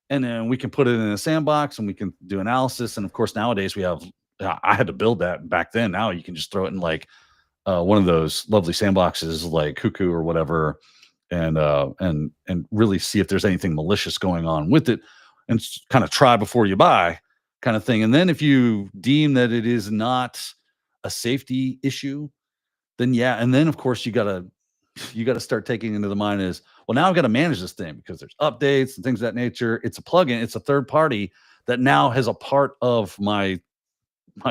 G: And then we can put it in a sandbox and we can do analysis. And of course, nowadays we have, I had to build that back then. Now you can just throw it in like one of those lovely sandboxes like Cuckoo or whatever, and really see if there's anything malicious going on with it, and kind of try before you buy kind of thing. And then if you deem that it is not a safety issue, then yeah. And then of course you gotta start taking into the mind is, well, now I've got to manage this thing because there's updates and things of that nature. It's a plugin. It's a third party that now has a part of my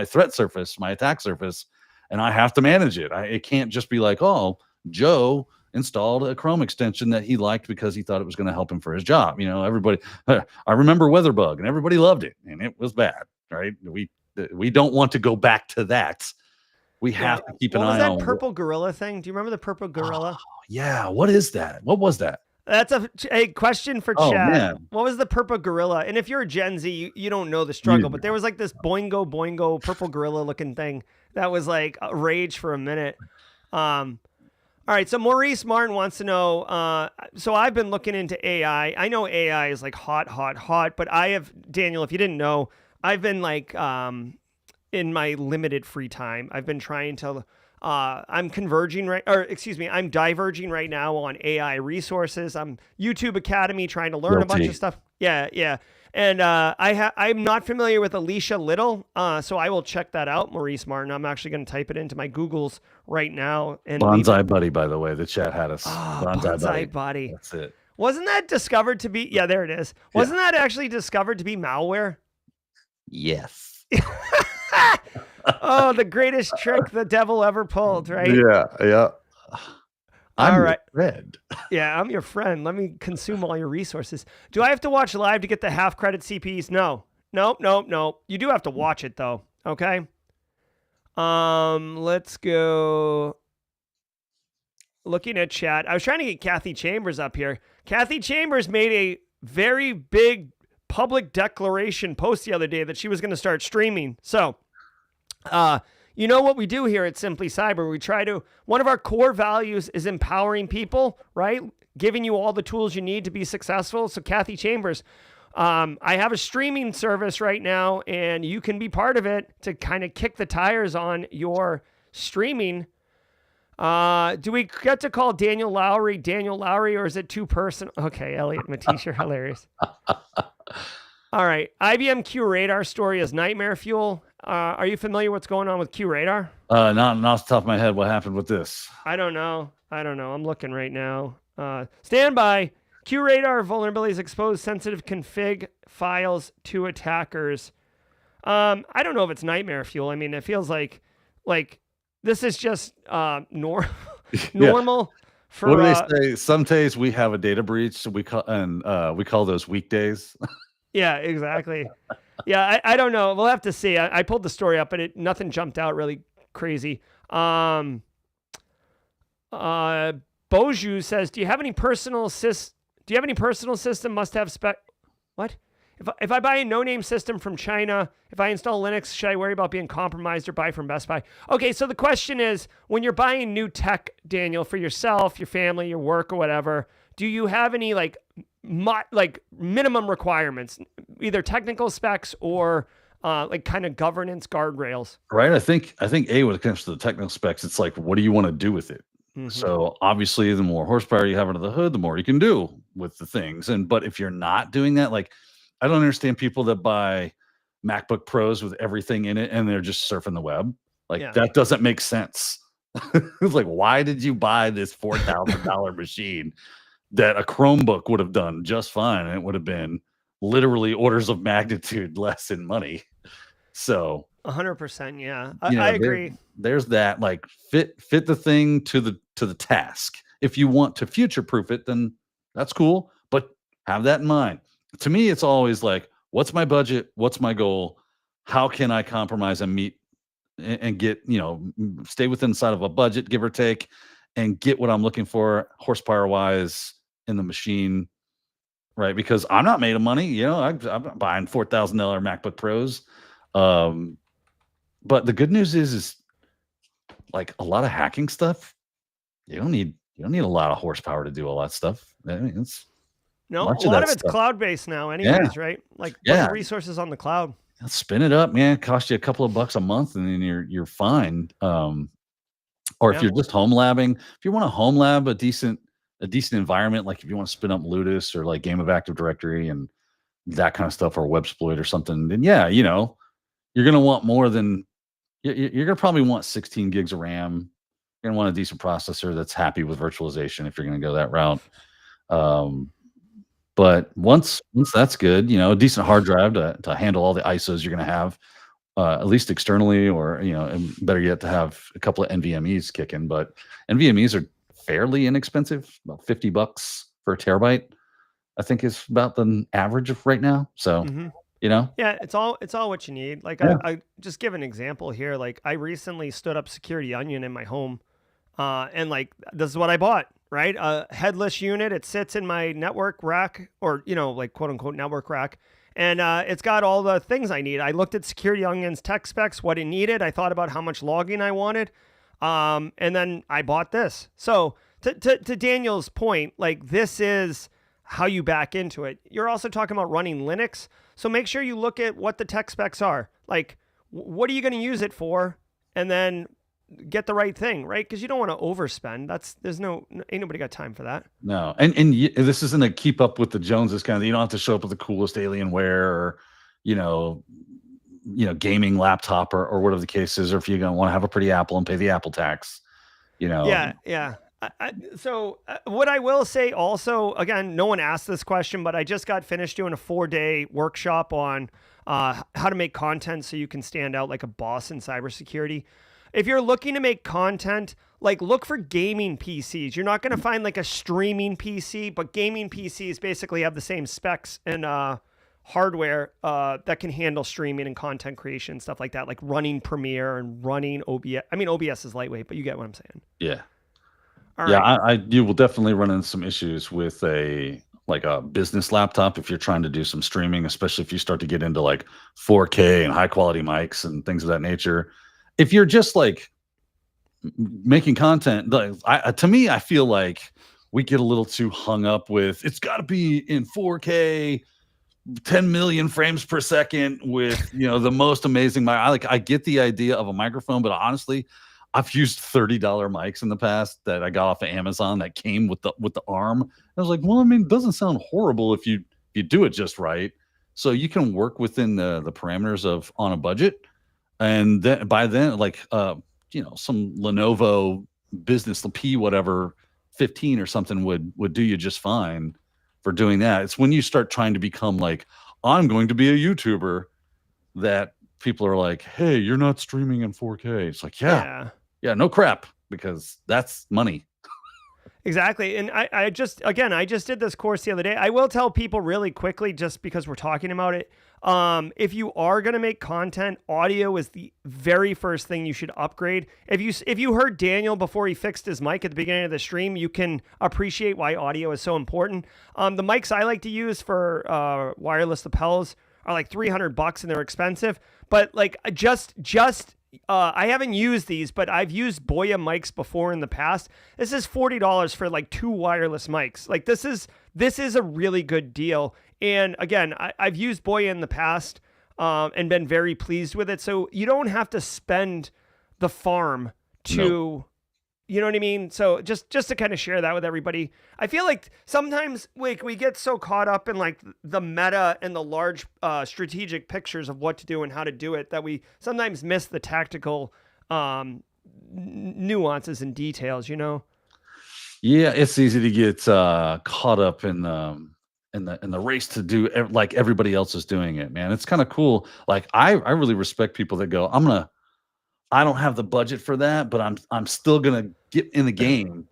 G: threat surface, my attack surface, and I have to manage it. It can't just be like, oh, Joe installed a Chrome extension that he liked because he thought it was going to help him for his job. You know, everybody, I remember WeatherBug and everybody loved it and it was bad, right? We don't want to go back to that. We have to keep an eye on
A: that purple gorilla thing. Do you remember the purple gorilla?
G: Oh, yeah. What is that? What was that?
A: That's a question for
G: Oh,
A: chat.
G: man.
A: What was the purple gorilla? And if you're a Gen Z, you don't know the struggle, but there was like this boingo purple gorilla looking thing that was like a rage for a minute. All right, so Maurice Martin wants to know, so I've been looking into AI. I know AI is like hot, but Daniel, if you didn't know, I've been like, in my limited free time, I've been trying to, I'm diverging right now on AI resources. I'm YouTube Academy trying to learn a bunch of stuff. Yeah. And I'm not familiar with Alicia Little, so I will check that out, Maurice Martin. I'm actually going to type it into my Googles right now. And
G: Bonsai Buddy, by the way, the chat had us.
A: Bonsai Buddy.
G: That's it.
A: Wasn't that discovered to be? Yeah, there it is. Wasn't that actually discovered to be malware?
G: Yes.
A: Oh, the greatest trick the devil ever pulled, right?
G: Yeah. I'm your friend.
A: Yeah, I'm your friend. Let me consume all your resources. Do I have to watch live to get the half credit CPs? No. You do have to watch it though. Okay. Let's go. Looking at chat. I was trying to get Kathy Chambers up here. Kathy Chambers made a very big public declaration post the other day that she was going to start streaming. So, you know what we do here at Simply Cyber? We try to, one of our core values is empowering people, right? Giving you all the tools you need to be successful. So Kathy Chambers, I have a streaming service right now, and you can be part of it to kind of kick the tires on your streaming. Do we get to call Daniel Lowry, or is it too personal? Okay, Elliot Matisse, you're hilarious. All right, IBM Q Radar story is nightmare fuel. Are you familiar what's going on with Q Radar?
G: Not off the top of my head. What happened with this?
A: I don't know. I'm looking right now. Stand by. Q Radar vulnerabilities expose sensitive config files to attackers. I don't know if it's nightmare fuel. I mean, it feels like this is just normal. For,
G: what do they say? Some days we have a data breach, so we call those weekdays.
A: Yeah, exactly. Yeah, I don't know. We'll have to see. I pulled the story up, but nothing jumped out really crazy. Boju says, "Do you have any personal system must have spec?" What? If I buy a no-name system from China, if I install Linux, should I worry about being compromised or buy from Best Buy? Okay, so the question is, when you're buying new tech, Daniel, for yourself, your family, your work, or whatever, do you have any like minimum requirements, either technical specs or like kind of governance guardrails?
G: Right. I think when it comes to the technical specs, it's like, what do you want to do with it? Mm-hmm. So obviously, the more horsepower you have under the hood, the more you can do with the things. But if you're not doing that, like, I don't understand people that buy MacBook Pros with everything in it and they're just surfing the web. Like, that doesn't make sense. It's like, why did you buy this $4,000 machine that a Chromebook would have done just fine, and it would have been literally orders of magnitude less in money? So
A: 100%, yeah. I agree.
G: There's that, like, fit the thing to the task. If you want to future proof it, then that's cool, but have that in mind. To me, it's always like, what's my budget? What's my goal? How can I compromise and meet and get, stay within inside of a budget, give or take, and get what I'm looking for horsepower wise in the machine, right? Because I'm not made of money. I'm buying $4,000 MacBook Pros. But the good news is like a lot of hacking stuff, you don't need a lot of horsepower to do all that stuff. I mean,
A: a lot of it's cloud-based now anyways, right? Like, the resources on the cloud.
G: Spin it up, man. It costs you a couple of bucks a month, and then you're fine. Or if you're just home labbing, if you want to home lab a decent environment, like if you want to spin up Ludus or like Game of Active Directory and that kind of stuff, or Websploit or something, then you're gonna want more than you're gonna probably want 16 gigs of RAM. You're gonna want a decent processor that's happy with virtualization if you're gonna go that route. But once that's good, a decent hard drive to handle all the ISOs you're going to have, at least externally, or, and better yet, to have a couple of NVMEs kicking. But NVMEs are fairly inexpensive, about $50 for a terabyte, I think is about the average of right now. So,
A: Yeah, it's all what you need. Like, I just give an example here. Like, I recently stood up Security Onion in my home, and like, this is what I bought. right? A headless unit. It sits in my network rack, or, like quote unquote network rack. And it's got all the things I need. I looked at Security Onion's tech specs, what it needed. I thought about how much logging I wanted. And then I bought this. So to Daniel's point, like, this is how you back into it. You're also talking about running Linux. So make sure you look at what the tech specs are. Like, what are you going to use it for? And then get the right thing, right? Because you don't want to overspend. Ain't nobody got time for that.
G: No, and this isn't a keep up with the Joneses kind of. You don't have to show up with the coolest Alienware or, gaming laptop or whatever the case is, or if you're gonna want to have a pretty Apple and pay the Apple tax,
A: Yeah. So what I will say also, again, no one asked this question, but I just got finished doing a 4-day workshop on how to make content so you can stand out like a boss in cybersecurity. If you're looking to make content, like, look for gaming PCs. You're not going to find like a streaming PC, but gaming PCs basically have the same specs and hardware that can handle streaming and content creation, stuff like that, like running Premiere and running OBS. I mean, OBS is lightweight, but you get what I'm saying.
G: Yeah.
A: All
G: yeah,
A: right.
G: you will definitely run into some issues with a business laptop if you're trying to do some streaming, especially if you start to get into like 4K and high quality mics and things of that nature. If you're just like making content, to me, I feel like we get a little too hung up with it's got to be in 4K, 10 million frames per second with the most amazing mic. I get the idea of a microphone, but honestly, I've used $30 mics in the past that I got off of Amazon that came with the arm. I was like, well, I mean, it doesn't sound horrible if you do it just right. So you can work within the parameters of on a budget. And then by then, like, some Lenovo Business P whatever 15 or something would do you just fine for doing that. It's when you start trying to become like, I'm going to be a YouTuber, that people are like, hey, you're not streaming in 4K. It's like, yeah, no crap, because that's money.
A: Exactly. And I just did this course the other day. I will tell people really quickly, just because we're talking about it. If you are going to make content, audio is the very first thing you should upgrade. If you heard Daniel before he fixed his mic at the beginning of the stream, you can appreciate why audio is so important. The mics I like to use for wireless lapels are like $300 and they're expensive. But like I haven't used these, but I've used Boya mics before in the past. This is $40 for like 2 wireless mics. Like, this is a really good deal. And again, I've used Boya in the past and been very pleased with it. So you don't have to spend the farm to, you know what I mean? So just to kind of share that with everybody. I feel like sometimes we get so caught up in like the meta and the large strategic pictures of what to do and how to do it that we sometimes miss the tactical nuances and details,
G: Yeah, it's easy to get caught up in the race to do like everybody else is doing it, man. It's kind of cool. Like, I really respect people that go, I don't have the budget for that, but I'm still gonna get in the game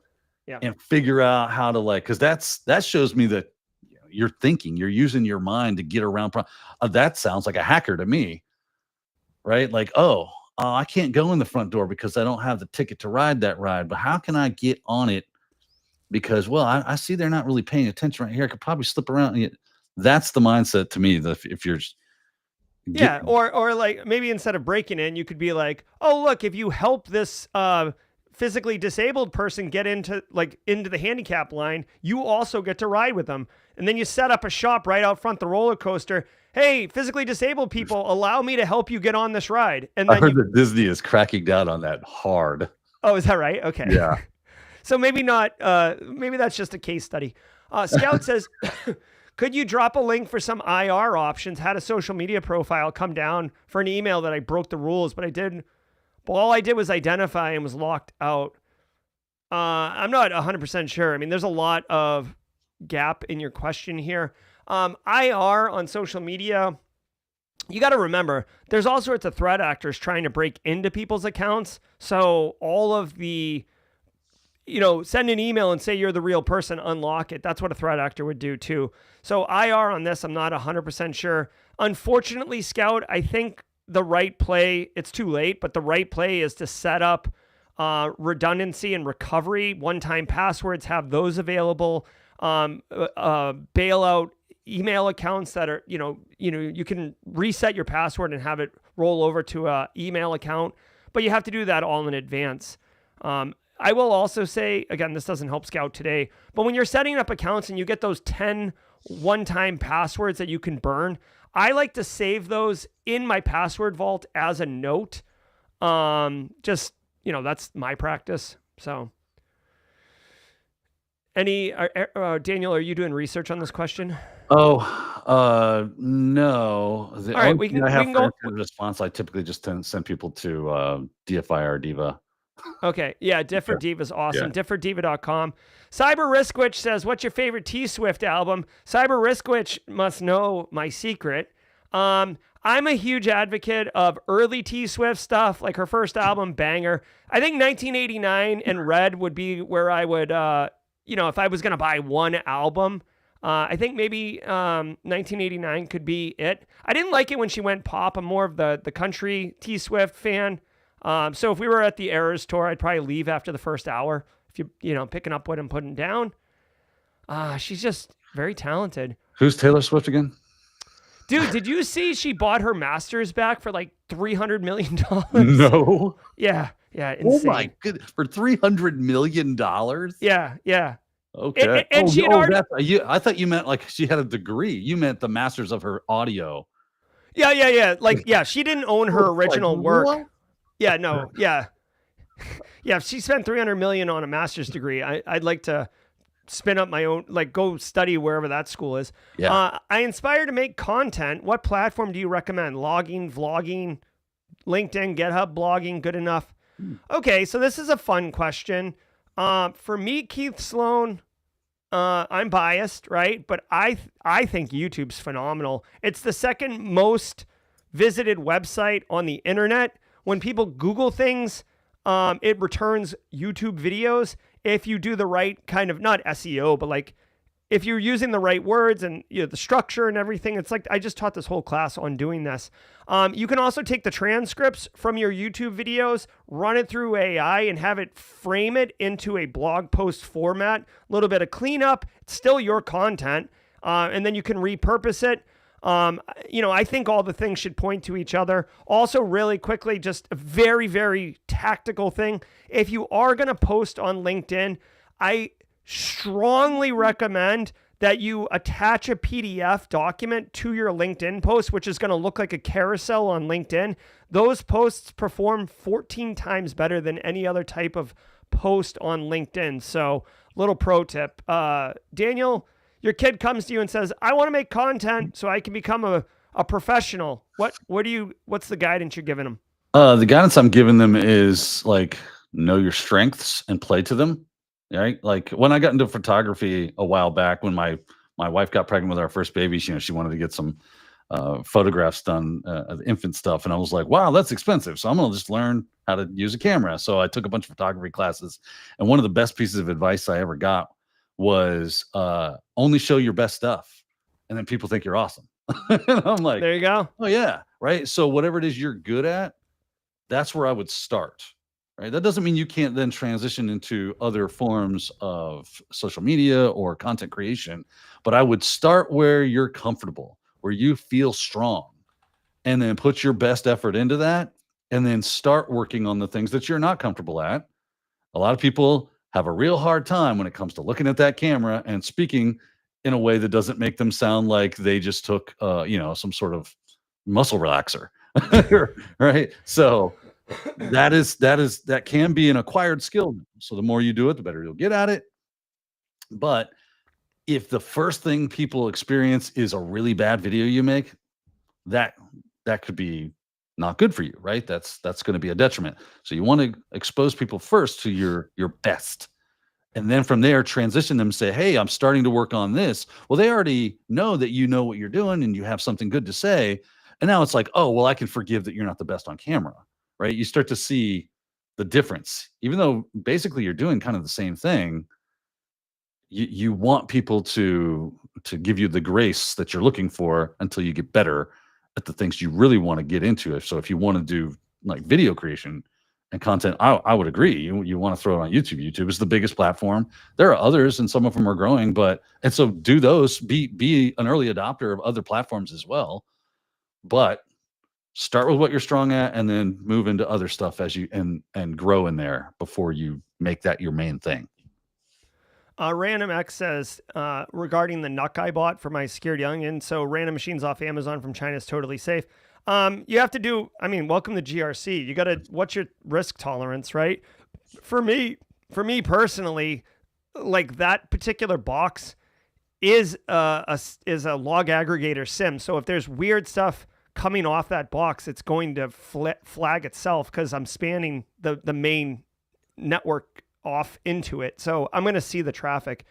G: and figure out how to, like, because that shows me that you're thinking, you're using your mind to get around. That sounds like a hacker to me, right? Like, I can't go in the front door because I don't have the ticket to ride that ride, but how can I get on it? Because, well, I see they're not really paying attention right here. I could probably slip around. That's the mindset to me. If you're
A: or like maybe instead of breaking in, you could be like, oh, look, if you help this physically disabled person get into the handicap line, you also get to ride with them. And then you set up a shop right out front the roller coaster. Hey, physically disabled people, allow me to help you get on this ride. And then
G: I heard that Disney is cracking down on that hard.
A: Oh, is that right? Okay.
G: Yeah.
A: So maybe not. Maybe that's just a case study. Scout says, could you drop a link for some IR options? Had a social media profile come down for an email that I broke the rules, but all I did was identify and was locked out. I'm not 100% sure. I mean, there's a lot of gap in your question here. IR on social media, you got to remember, there's all sorts of threat actors trying to break into people's accounts. So all of the, send an email and say you're the real person, unlock it. That's what a threat actor would do too. So IR on this, I'm not 100% sure. Unfortunately, Scout, I think the right play, it's too late, but the right play is to set up redundancy and recovery. One-time passwords, have those available. Bailout email accounts that are, you can reset your password and have it roll over to a email account, but you have to do that all in advance. I will also say, again, this doesn't help Scout today, but when you're setting up accounts and you get those 10 one-time passwords that you can burn, I like to save those in my password vault as a note. That's my practice. So Daniel, are you doing research on this question?
G: No.
A: All right, we can go.
G: Response, I typically just send people to DFI or Diva.
A: Okay, yeah, Differ Diva is awesome. Yeah. Differdiva.com. Cyber Riskwitch says, what's your favorite T-Swift album? Cyber Riskwitch must know my secret. I'm a huge advocate of early T-Swift stuff, like her first album, Banger. I think 1989 and Red would be where I would, if I was going to buy one album, I think maybe 1989 could be it. I didn't like it when she went pop. I'm more of the country T-Swift fan. So if we were at the Errors tour, I'd probably leave after the first hour. If picking up what I'm putting down. She's just very talented.
G: Who's Taylor Swift again?
A: Dude, did you see she bought her masters back for like $300 million?
G: No.
A: Yeah. Insane.
G: Oh my goodness. For $300 million?
A: Yeah.
G: Okay.
A: And she had already...
G: I thought you meant like she had a degre. You meant the masters of her audio.
A: Yeah. She didn't own her original work.
G: What?
A: Yeah, no. Yeah. If she spent $300 million on a master's degree, I'd like to spin up my own, like go study wherever that school is.
G: Yeah.
A: I aspire to make content. What platform do you recommend? Logging, vlogging, LinkedIn, GitHub, blogging, good enough? Okay, so this is a fun question. For me, Keith Sloan, I'm biased, right? But I think YouTube's phenomenal. It's the second most visited website on the internet. When people Google things, it returns YouTube videos if you do the right kind of, not SEO, but like if you're using the right words and the structure and everything. It's like I just taught this whole class on doing this. You can also take the transcripts from your YouTube videos, run it through AI, and have it frame it into a blog post format. A little bit of cleanup. It's still your content, and then you can repurpose it. I think all the things should point to each other. Also, really quickly, just a very, very tactical thing. If you are going to post on LinkedIn, I strongly recommend that you attach a PDF document to your LinkedIn post, which is going to look like a carousel on LinkedIn. Those posts perform 14 times better than any other type of post on LinkedIn. So, little pro tip. Daniel, your kid comes to you and says, I want to make content so I can become a professional. What's the guidance you're giving them?
G: The guidance I'm giving them is like, know your strengths and play to them. Right. Like when I got into photography a while back, when my wife got pregnant with our first baby, she wanted to get some photographs done of infant stuff. And I was like, wow, that's expensive. So I'm going to just learn how to use a camera. So I took a bunch of photography classes. And one of the best pieces of advice I ever got was only show your best stuff. And then people think you're awesome. And I'm like,
A: there you go.
G: Oh, yeah. Right. So whatever it is you're good at, that's where I would start. Right. That doesn't mean you can't then transition into other forms of social media or content creation. But I would start where you're comfortable, where you feel strong, and then put your best effort into that. And then start working on the things that you're not comfortable at. A lot of people have a real hard time when it comes to looking at that camera and speaking in a way that doesn't make them sound like they just took, some sort of muscle relaxer. Right. So that can be an acquired skill. So the more you do it, the better you'll get at it. But if the first thing people experience is a really bad video you make, that could be not good for you, right? That's going to be a detriment. So you want to expose people first to your best. And then from there, transition them, say, hey, I'm starting to work on this. Well, they already know that you know what you're doing and you have something good to say. And now it's like, oh, well, I can forgive that you're not the best on camera. Right? You start to see the difference, even though basically you're doing kind of the same thing. You want people to give you the grace that you're looking for until you get better at the things you really want to get into. So if you want to do like video creation, and content, I would agree. You want to throw it on YouTube. YouTube is the biggest platform. There are others, and some of them are growing. And so do those. Be an early adopter of other platforms as well. But start with what you're strong at, and then move into other stuff as you and grow in there before you make that your main thing.
A: Random X says, regarding the Nuck I bought for my security onion, so random machines off Amazon from China is totally safe. You have to do, welcome to GRC. You got to, what's your risk tolerance, right? For me personally, like that particular box is a log aggregator SIM. So if there's weird stuff coming off that box, it's going to flag itself because I'm spanning the main network off into it. So I'm going to see the traffic.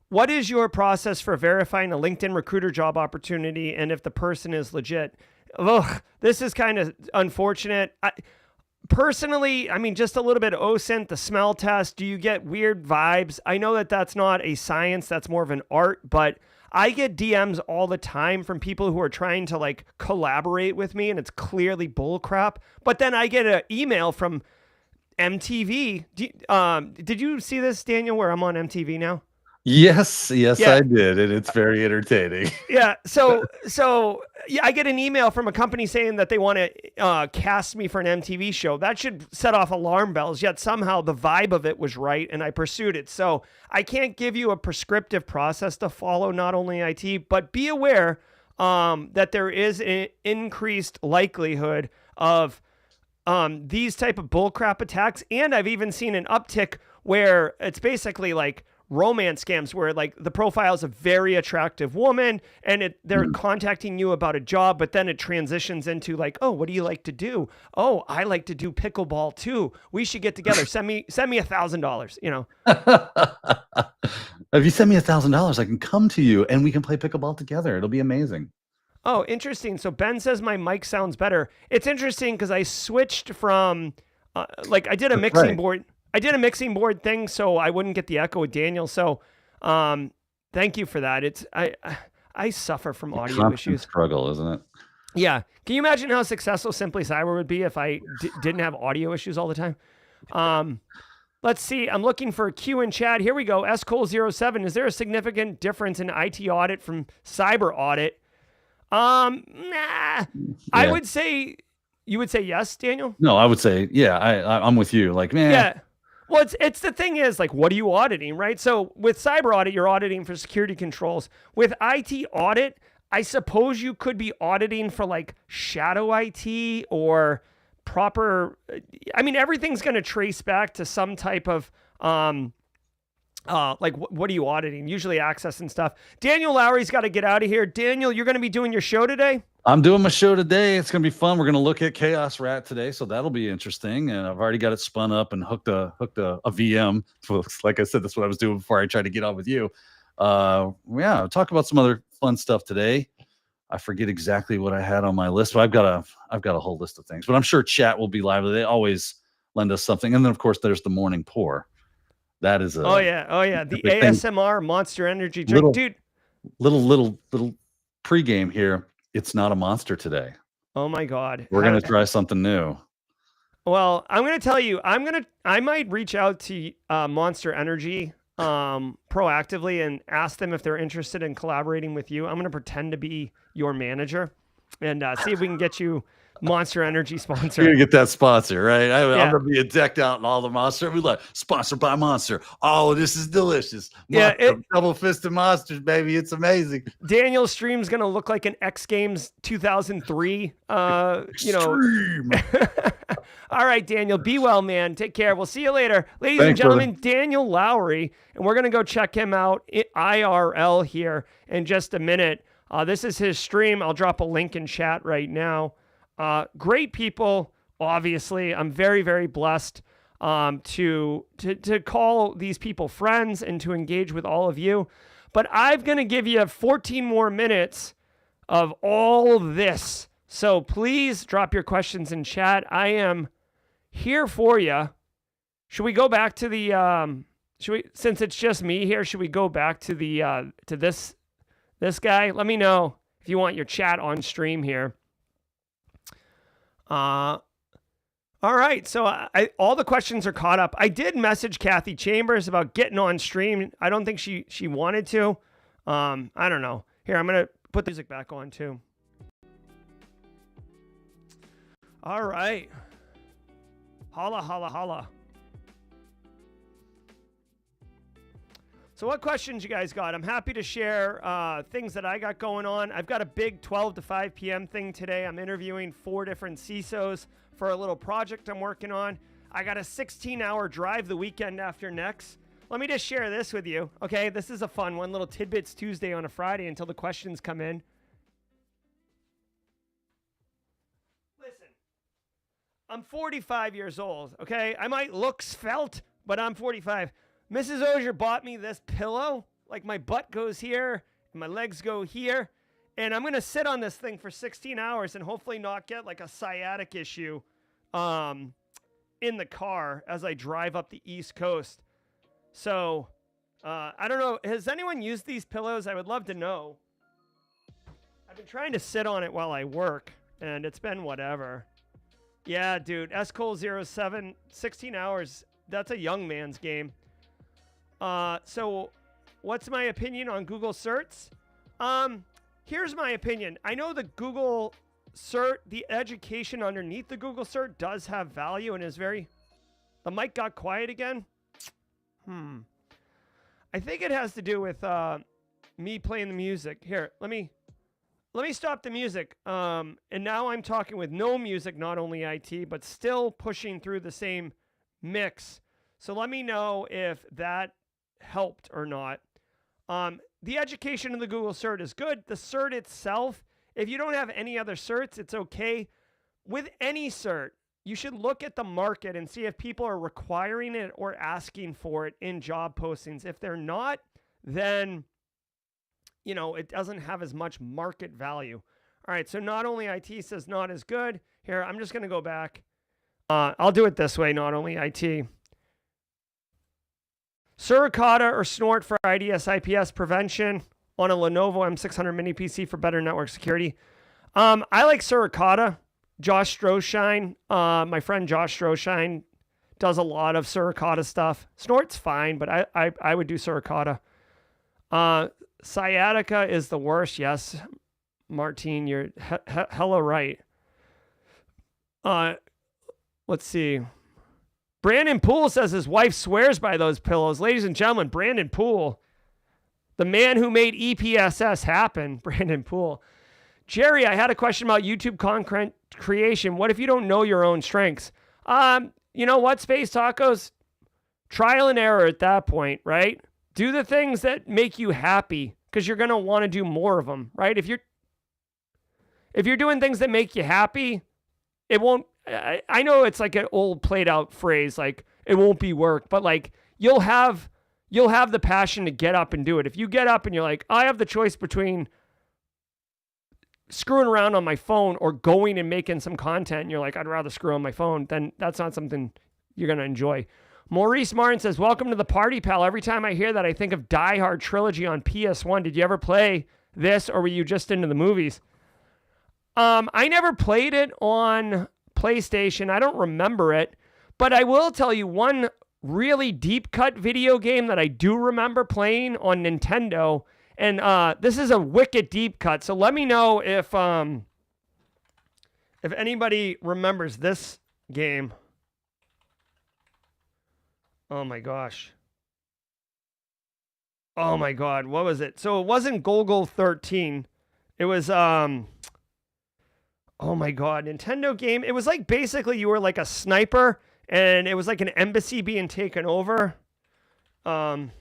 A: What is your process for verifying a LinkedIn recruiter job opportunity and if the person is legit? Ugh, this is kind of unfortunate. Personally, just a little bit of OSINT, the smell test. Do you get weird vibes? I know that that's not a science, that's more of an art, but I get DMs all the time from people who are trying to like collaborate with me and it's clearly bullcrap. But then I get an email from MTV. Did you see this, Daniel, where I'm on MTV now?
G: Yes, yeah.
A: I
G: did, and it's very entertaining.
A: Yeah, so yeah, I get an email from a company saying that they want to cast me for an MTV show. That should set off alarm bells, yet somehow the vibe of it was right, and I pursued it. So I can't give you a prescriptive process to follow, not only IT, but be aware that there is an increased likelihood of these type of bullcrap attacks, and I've even seen an uptick where it's basically like romance scams where like the profile is a very attractive woman and they're contacting you about a job, but then it transitions into like, oh, what do you like to do? Oh, I like to do pickleball too. We should get together. Send me $1,000, you know.
G: If you send me $1,000, I can come to you and we can play pickleball together. It'll be amazing.
A: Oh, interesting. So Ben says my mic sounds better. It's interesting because I switched from I did a mixing board. I did a mixing board thing so I wouldn't get the echo with Daniel. So thank you for that. I suffer from audio issues.
G: Struggle, isn't it?
A: Yeah. Can you imagine how successful Simply Cyber would be if I didn't have audio issues all the time? Let's see. I'm looking for a Q in chat. Here we go. SCole07. Is there a significant difference in IT audit from cyber audit? Nah. Yeah. I would say, you would say yes, Daniel?
G: No, I would say, yeah, I'm with you. Like, man.
A: Yeah. Well, it's the thing is, like, what are you auditing, right? So with cyber audit, you're auditing for security controls. With IT audit, I suppose you could be auditing for like shadow IT or proper. Everything's going to trace back to some type of what are you auditing? Usually access and stuff. Daniel Lowry's got to get out of here. Daniel, you're going to be doing your show today?
G: I'm doing my show today. It's going to be fun. We're going to look at Chaos Rat today, so that'll be interesting. And I've already got it spun up and hooked a VM. So, like I said, that's what I was doing before I tried to get on with you. Talk about some other fun stuff today. I forget exactly what I had on my list, but I've got a whole list of things. But I'm sure chat will be lively. They always lend us something. And then of course there's the morning pour. That is
A: oh yeah. The ASMR thing. Monster Energy drink, dude.
G: Little pregame here. It's not a monster today.
A: Oh my God.
G: We're going to try something new.
A: Well, I'm going to tell you, I might reach out to Monster Energy proactively and ask them if they're interested in collaborating with you. I'm going to pretend to be your manager and see if we can get you Monster Energy sponsor.
G: You're gonna get that sponsor, right? I'm gonna be decked out in all the Monster. We like sponsored by Monster. Oh, this is delicious. Monster, double fisted monsters, baby. It's amazing.
A: Daniel's stream's gonna look like an X Games 2003. Extreme. All right, Daniel. Be well, man. Take care. We'll see you later, ladies and gentlemen. Brother. Daniel Lowry, and we're gonna go check him out IRL here in just a minute. This is his stream. I'll drop a link in chat right now. Great people, obviously. I'm very, very blessed to call these people friends and to engage with all of you. But I'm going to give you 14 more minutes of all of this. So please drop your questions in chat. I am here for you. Should we go back to the since it's just me here, should we go back to the to this guy? Let me know if you want your chat on stream here. All right, so all the questions are caught up. I did message Kathy Chambers about getting on stream. I don't think she wanted to. I don't know. Here, I'm gonna put the music back on too. All right. Holla, holla, holla. So what questions you guys got? I'm happy to share things that I got going on. I've got a big 12 to 5 p.m. thing today. I'm interviewing 4 different CISOs for a little project I'm working on. I got a 16-hour drive the weekend after next. Let me just share this with you. Okay, this is a fun one. Little Tidbits Tuesday on a Friday until the questions come in. Listen, I'm 45 years old, okay? I might look svelte, but I'm 45. Mrs. Auger bought me this pillow. Like my butt goes here and my legs go here. And I'm going to sit on this thing for 16 hours and hopefully not get like a sciatic issue in the car as I drive up the East Coast. So, I don't know. Has anyone used these pillows? I would love to know. I've been trying to sit on it while I work, and it's been whatever. Yeah, dude. SCOL07, 16 hours. That's a young man's game. So, what's my opinion on Google certs? Here's my opinion. I know the Google cert, the education underneath the Google cert does have value and is very... The mic got quiet again? I think it has to do with me playing the music. Here, let me stop the music. And now I'm talking with no music, not only IT, but still pushing through the same mix. So let me know if that helped or not. The education of the Google cert is good. The cert itself, if you don't have any other certs, it's okay. With any cert, you should look at the market and see if people are requiring it or asking for it in job postings. If they're not, then, you know, it doesn't have as much market value. All right, so not only IT says not as good. Here, I'm just going to go back. I'll do it this way, not only IT. Suricata or Snort for IDS IPS prevention on a Lenovo M600 mini PC for better network security. I like Suricata. Josh Stroshine, my friend Josh Stroshine does a lot of Suricata stuff. Snort's fine, but I would do Suricata. Sciatica is the worst. Yes, Martine, you're hella right. Let's see. Brandon Poole says his wife swears by those pillows. Ladies and gentlemen, Brandon Poole, the man who made EPSS happen, Brandon Poole. Jerry, I had a question about YouTube content creation. What if you don't know your own strengths? You know what, Space Tacos? Trial and error at that point, right? Do the things that make you happy because you're going to want to do more of them, right? If you're doing things that make you happy, it won't. I know it's like an old played out phrase, like it won't be work, but like you'll have the passion to get up and do it. If you get up and you're like, I have the choice between screwing around on my phone or going and making some content, and you're like, I'd rather screw on my phone, then that's not something you're going to enjoy. Maurice Martin says, welcome to the party, pal. Every time I hear that, I think of Die Hard Trilogy on PS1. Did you ever play this, or were you just into the movies? I never played it on PlayStation. I don't remember it, but I will tell you one really deep cut video game that I do remember playing on Nintendo, and this is a wicked deep cut. So let me know if anybody remembers this game. Oh my gosh. Oh my God, what was it? So it wasn't Golgo 13. It was oh my God, Nintendo game. It was like basically you were like a sniper and it was like an embassy being taken over. Oh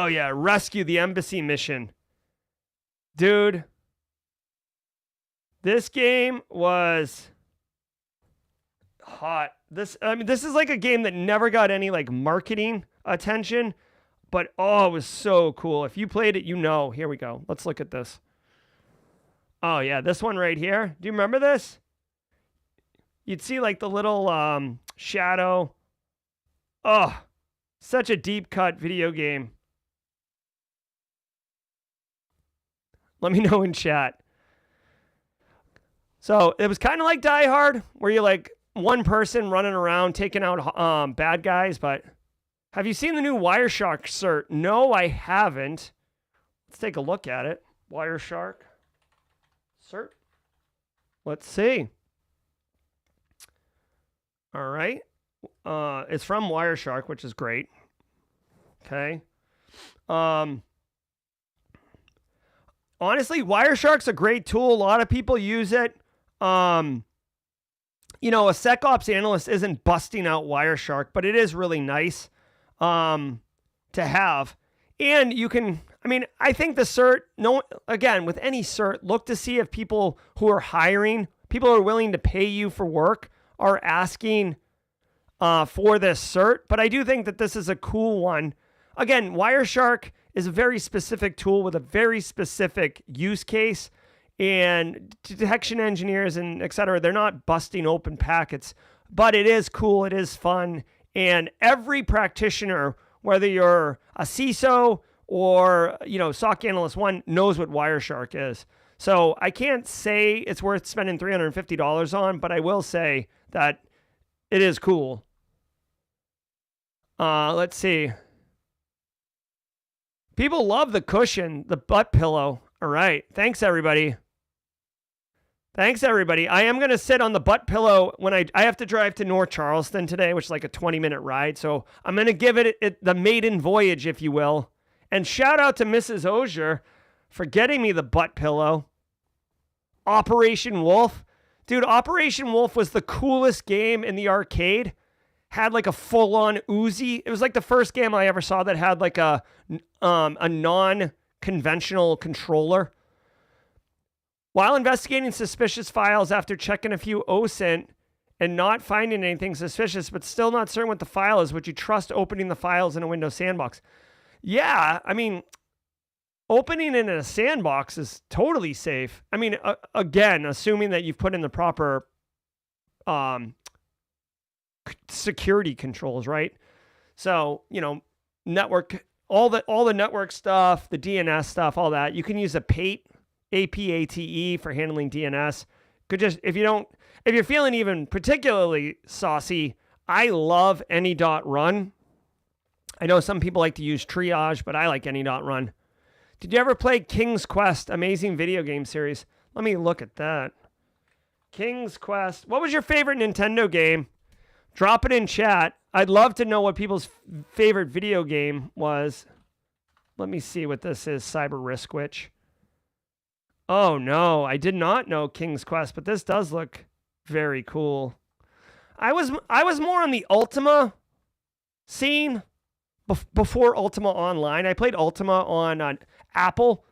A: yeah, rescue the embassy mission. Dude, this game was hot. This is like a game that never got any like marketing attention. But, oh, it was so cool. If you played it, you know. Here we go. Let's look at this. Oh, yeah, this one right here. Do you remember this? You'd see, like, the little shadow. Oh, such a deep-cut video game. Let me know in chat. So it was kind of like Die Hard, where you're like one person running around taking out bad guys. But have you seen the new Wireshark cert? No, I haven't. Let's take a look at it. Wireshark cert. Let's see. All right. It's from Wireshark, which is great. Okay. Honestly, Wireshark's a great tool. A lot of people use it. A SecOps analyst isn't busting out Wireshark, but it is really nice to have. And you can, I think the cert, with any cert, look to see if people who are hiring, people who are willing to pay you for work, are asking for this cert. But I do think that this is a cool one. Again, Wireshark is a very specific tool with a very specific use case, and detection engineers and et cetera, they're not busting open packets, but it is cool. It is fun. And every practitioner, whether you're a CISO or, SOC Analyst 1, knows what Wireshark is. So I can't say it's worth spending $350 on, but I will say that it is cool. Let's see. People love the cushion, the butt pillow. All right. Thanks, everybody. I am going to sit on the butt pillow when I have to drive to North Charleston today, which is like a 20-minute ride. So I'm going to give it the maiden voyage, if you will. And shout out to Mrs. Auger for getting me the butt pillow. Operation Wolf. Dude, Operation Wolf was the coolest game in the arcade. Had like a full-on Uzi. It was like the first game I ever saw that had like a non-conventional controller. While investigating suspicious files after checking a few OSINT and not finding anything suspicious, but still not certain what the file is, would you trust opening the files in a Windows sandbox? Yeah, opening it in a sandbox is totally safe. Again, assuming that you've put in the proper security controls, right? So, network, all the network stuff, the DNS stuff, all that. You can use a PATE, APATE for handling DNS. If you're feeling even particularly saucy, I love any.run. I know some people like to use triage, but I like any.run. Did you ever play King's Quest? Amazing video game series. Let me look at that. King's Quest. What was your favorite Nintendo game? Drop it in chat. I'd love to know what people's favorite video game was. Let me see what this is. Cyber Risk Witch. Oh no, I did not know King's Quest, but this does look very cool. I was more on the Ultima scene before Ultima Online. I played Ultima on Apple.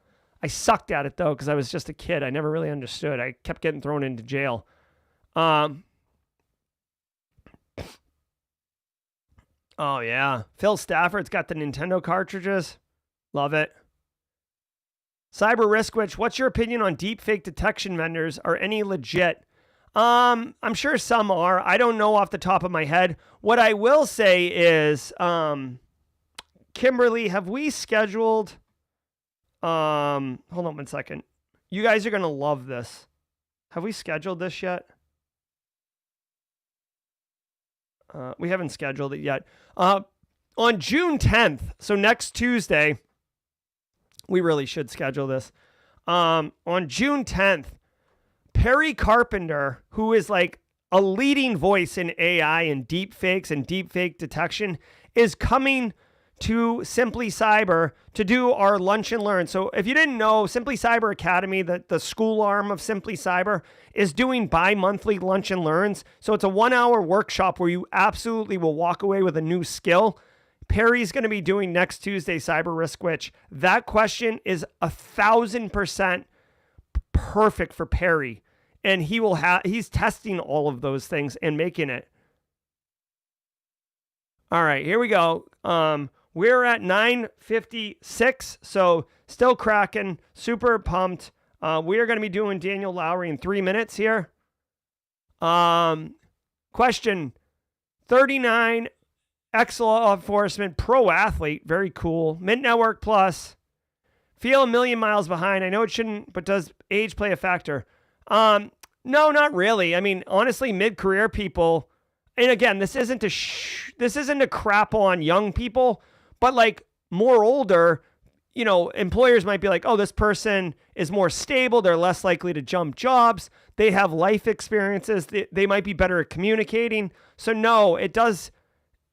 A: I sucked at it though because I was just a kid. I never really understood. I kept getting thrown into jail. Oh, yeah. Phil Stafford's got the Nintendo cartridges. Love it. Cyber Risk Witch, what's your opinion on deepfake detection vendors? Are any legit? I'm sure some are. I don't know off the top of my head. What I will say is, Kimberly, have we scheduled... hold on 1 second. You guys are going to love this. Have we scheduled this yet? We haven't scheduled it yet. On June 10th, so next Tuesday, we really should schedule this. On June 10th, Perry Carpenter, who is like a leading voice in AI and deepfakes and deepfake detection, is coming to Simply Cyber to do our lunch and learn. So if you didn't know, Simply Cyber Academy, the school arm of Simply Cyber, is doing bi-monthly lunch and learns. So it's a 1-hour workshop where you absolutely will walk away with a new skill. Perry's going to be doing next Tuesday, Cyber Risk Witch. That question is 1,000% perfect for Perry. And he's testing all of those things and making it. All right, here we go. We're at 9:56, so still cracking, super pumped. We are going to be doing Daniel Lowry in 3 minutes here. Question 39, ex-law enforcement, pro athlete, very cool. Mint Network Plus, feel a million miles behind. I know it shouldn't, but does age play a factor? No, not really. I mean, honestly, mid-career people, and again, this isn't to crap on young people, but like more older, employers might be like, oh, this person is more stable. They're less likely to jump jobs. They have life experiences. They might be better at communicating. So no, it does.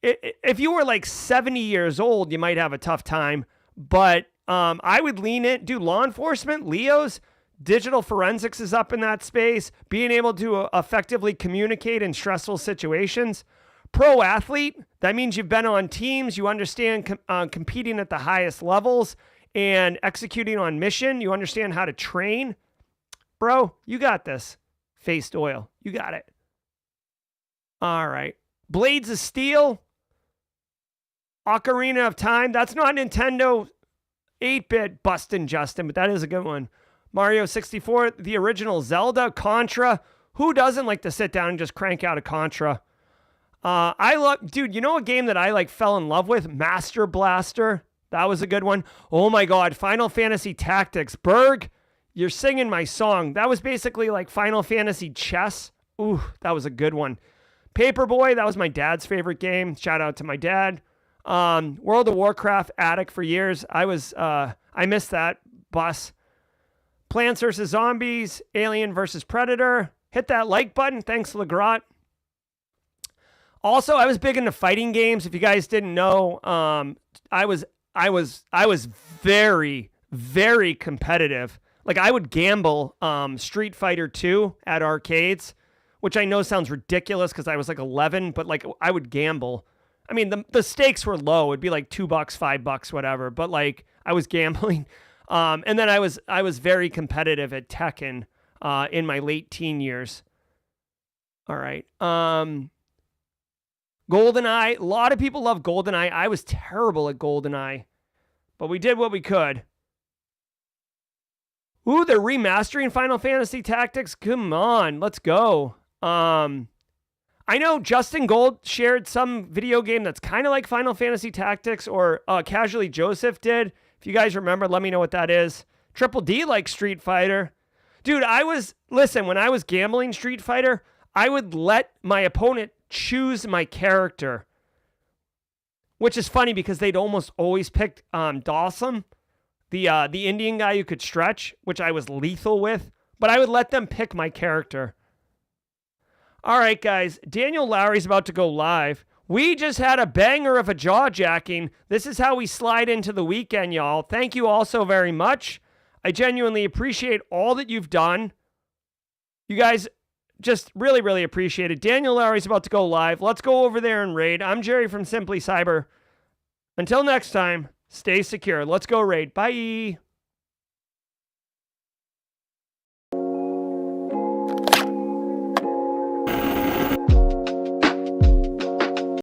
A: If you were like 70 years old, you might have a tough time, but I would lean it. Dude, law enforcement, Leos, digital forensics is up in that space. Being able to effectively communicate in stressful situations. Pro athlete, that means you've been on teams. You understand competing at the highest levels and executing on mission. You understand how to train. Bro, you got this. Faced oil. You got it. All right. Blades of Steel. Ocarina of Time. That's not Nintendo 8-bit bustin' Justin, but that is a good one. Mario 64, the original Zelda, Contra. Who doesn't like to sit down and just crank out a Contra? Dude, you know a game that I fell in love with? Master Blaster. That was a good one. Oh my God, Final Fantasy Tactics. Berg, you're singing my song. That was basically like Final Fantasy Chess. Ooh, that was a good one. Paperboy, that was my dad's favorite game. Shout out to my dad. World of Warcraft addict for years. I missed that bus. Plants vs. Zombies, Alien vs. Predator. Hit that like button. Thanks, LeGrot. Also, I was big into fighting games. If you guys didn't know, I was very, very competitive. Like I would gamble Street Fighter 2 at arcades, which I know sounds ridiculous because I was like 11, but like I would gamble. I mean, the stakes were low. It'd be like $2, $5, whatever. But like I was gambling. And then I was very competitive at Tekken in my late teen years. All right. GoldenEye. A lot of people love GoldenEye. I was terrible at GoldenEye, but we did what we could. Ooh, they're remastering Final Fantasy Tactics. Come on, let's go. I know Justin Gold shared some video game that's kind of like Final Fantasy Tactics, or Casually Joseph did. If you guys remember, let me know what that is. Triple D likes Street Fighter. Dude, when I was gambling Street Fighter, I would let my opponent choose my character, which is funny because they'd almost always pick Dawson, the Indian guy who could stretch, which I was lethal with, but I would let them pick my character. All right, guys, Daniel Lowry's about to go live. We just had a banger of a jawjacking. This is how we slide into the weekend, y'all. Thank you all so very much. I genuinely appreciate all that you've done. You guys just really, really appreciate it. Daniel Lowry's about to go live. Let's go over there and raid. I'm Jerry from Simply Cyber. Until next time, stay secure. Let's go raid. Bye.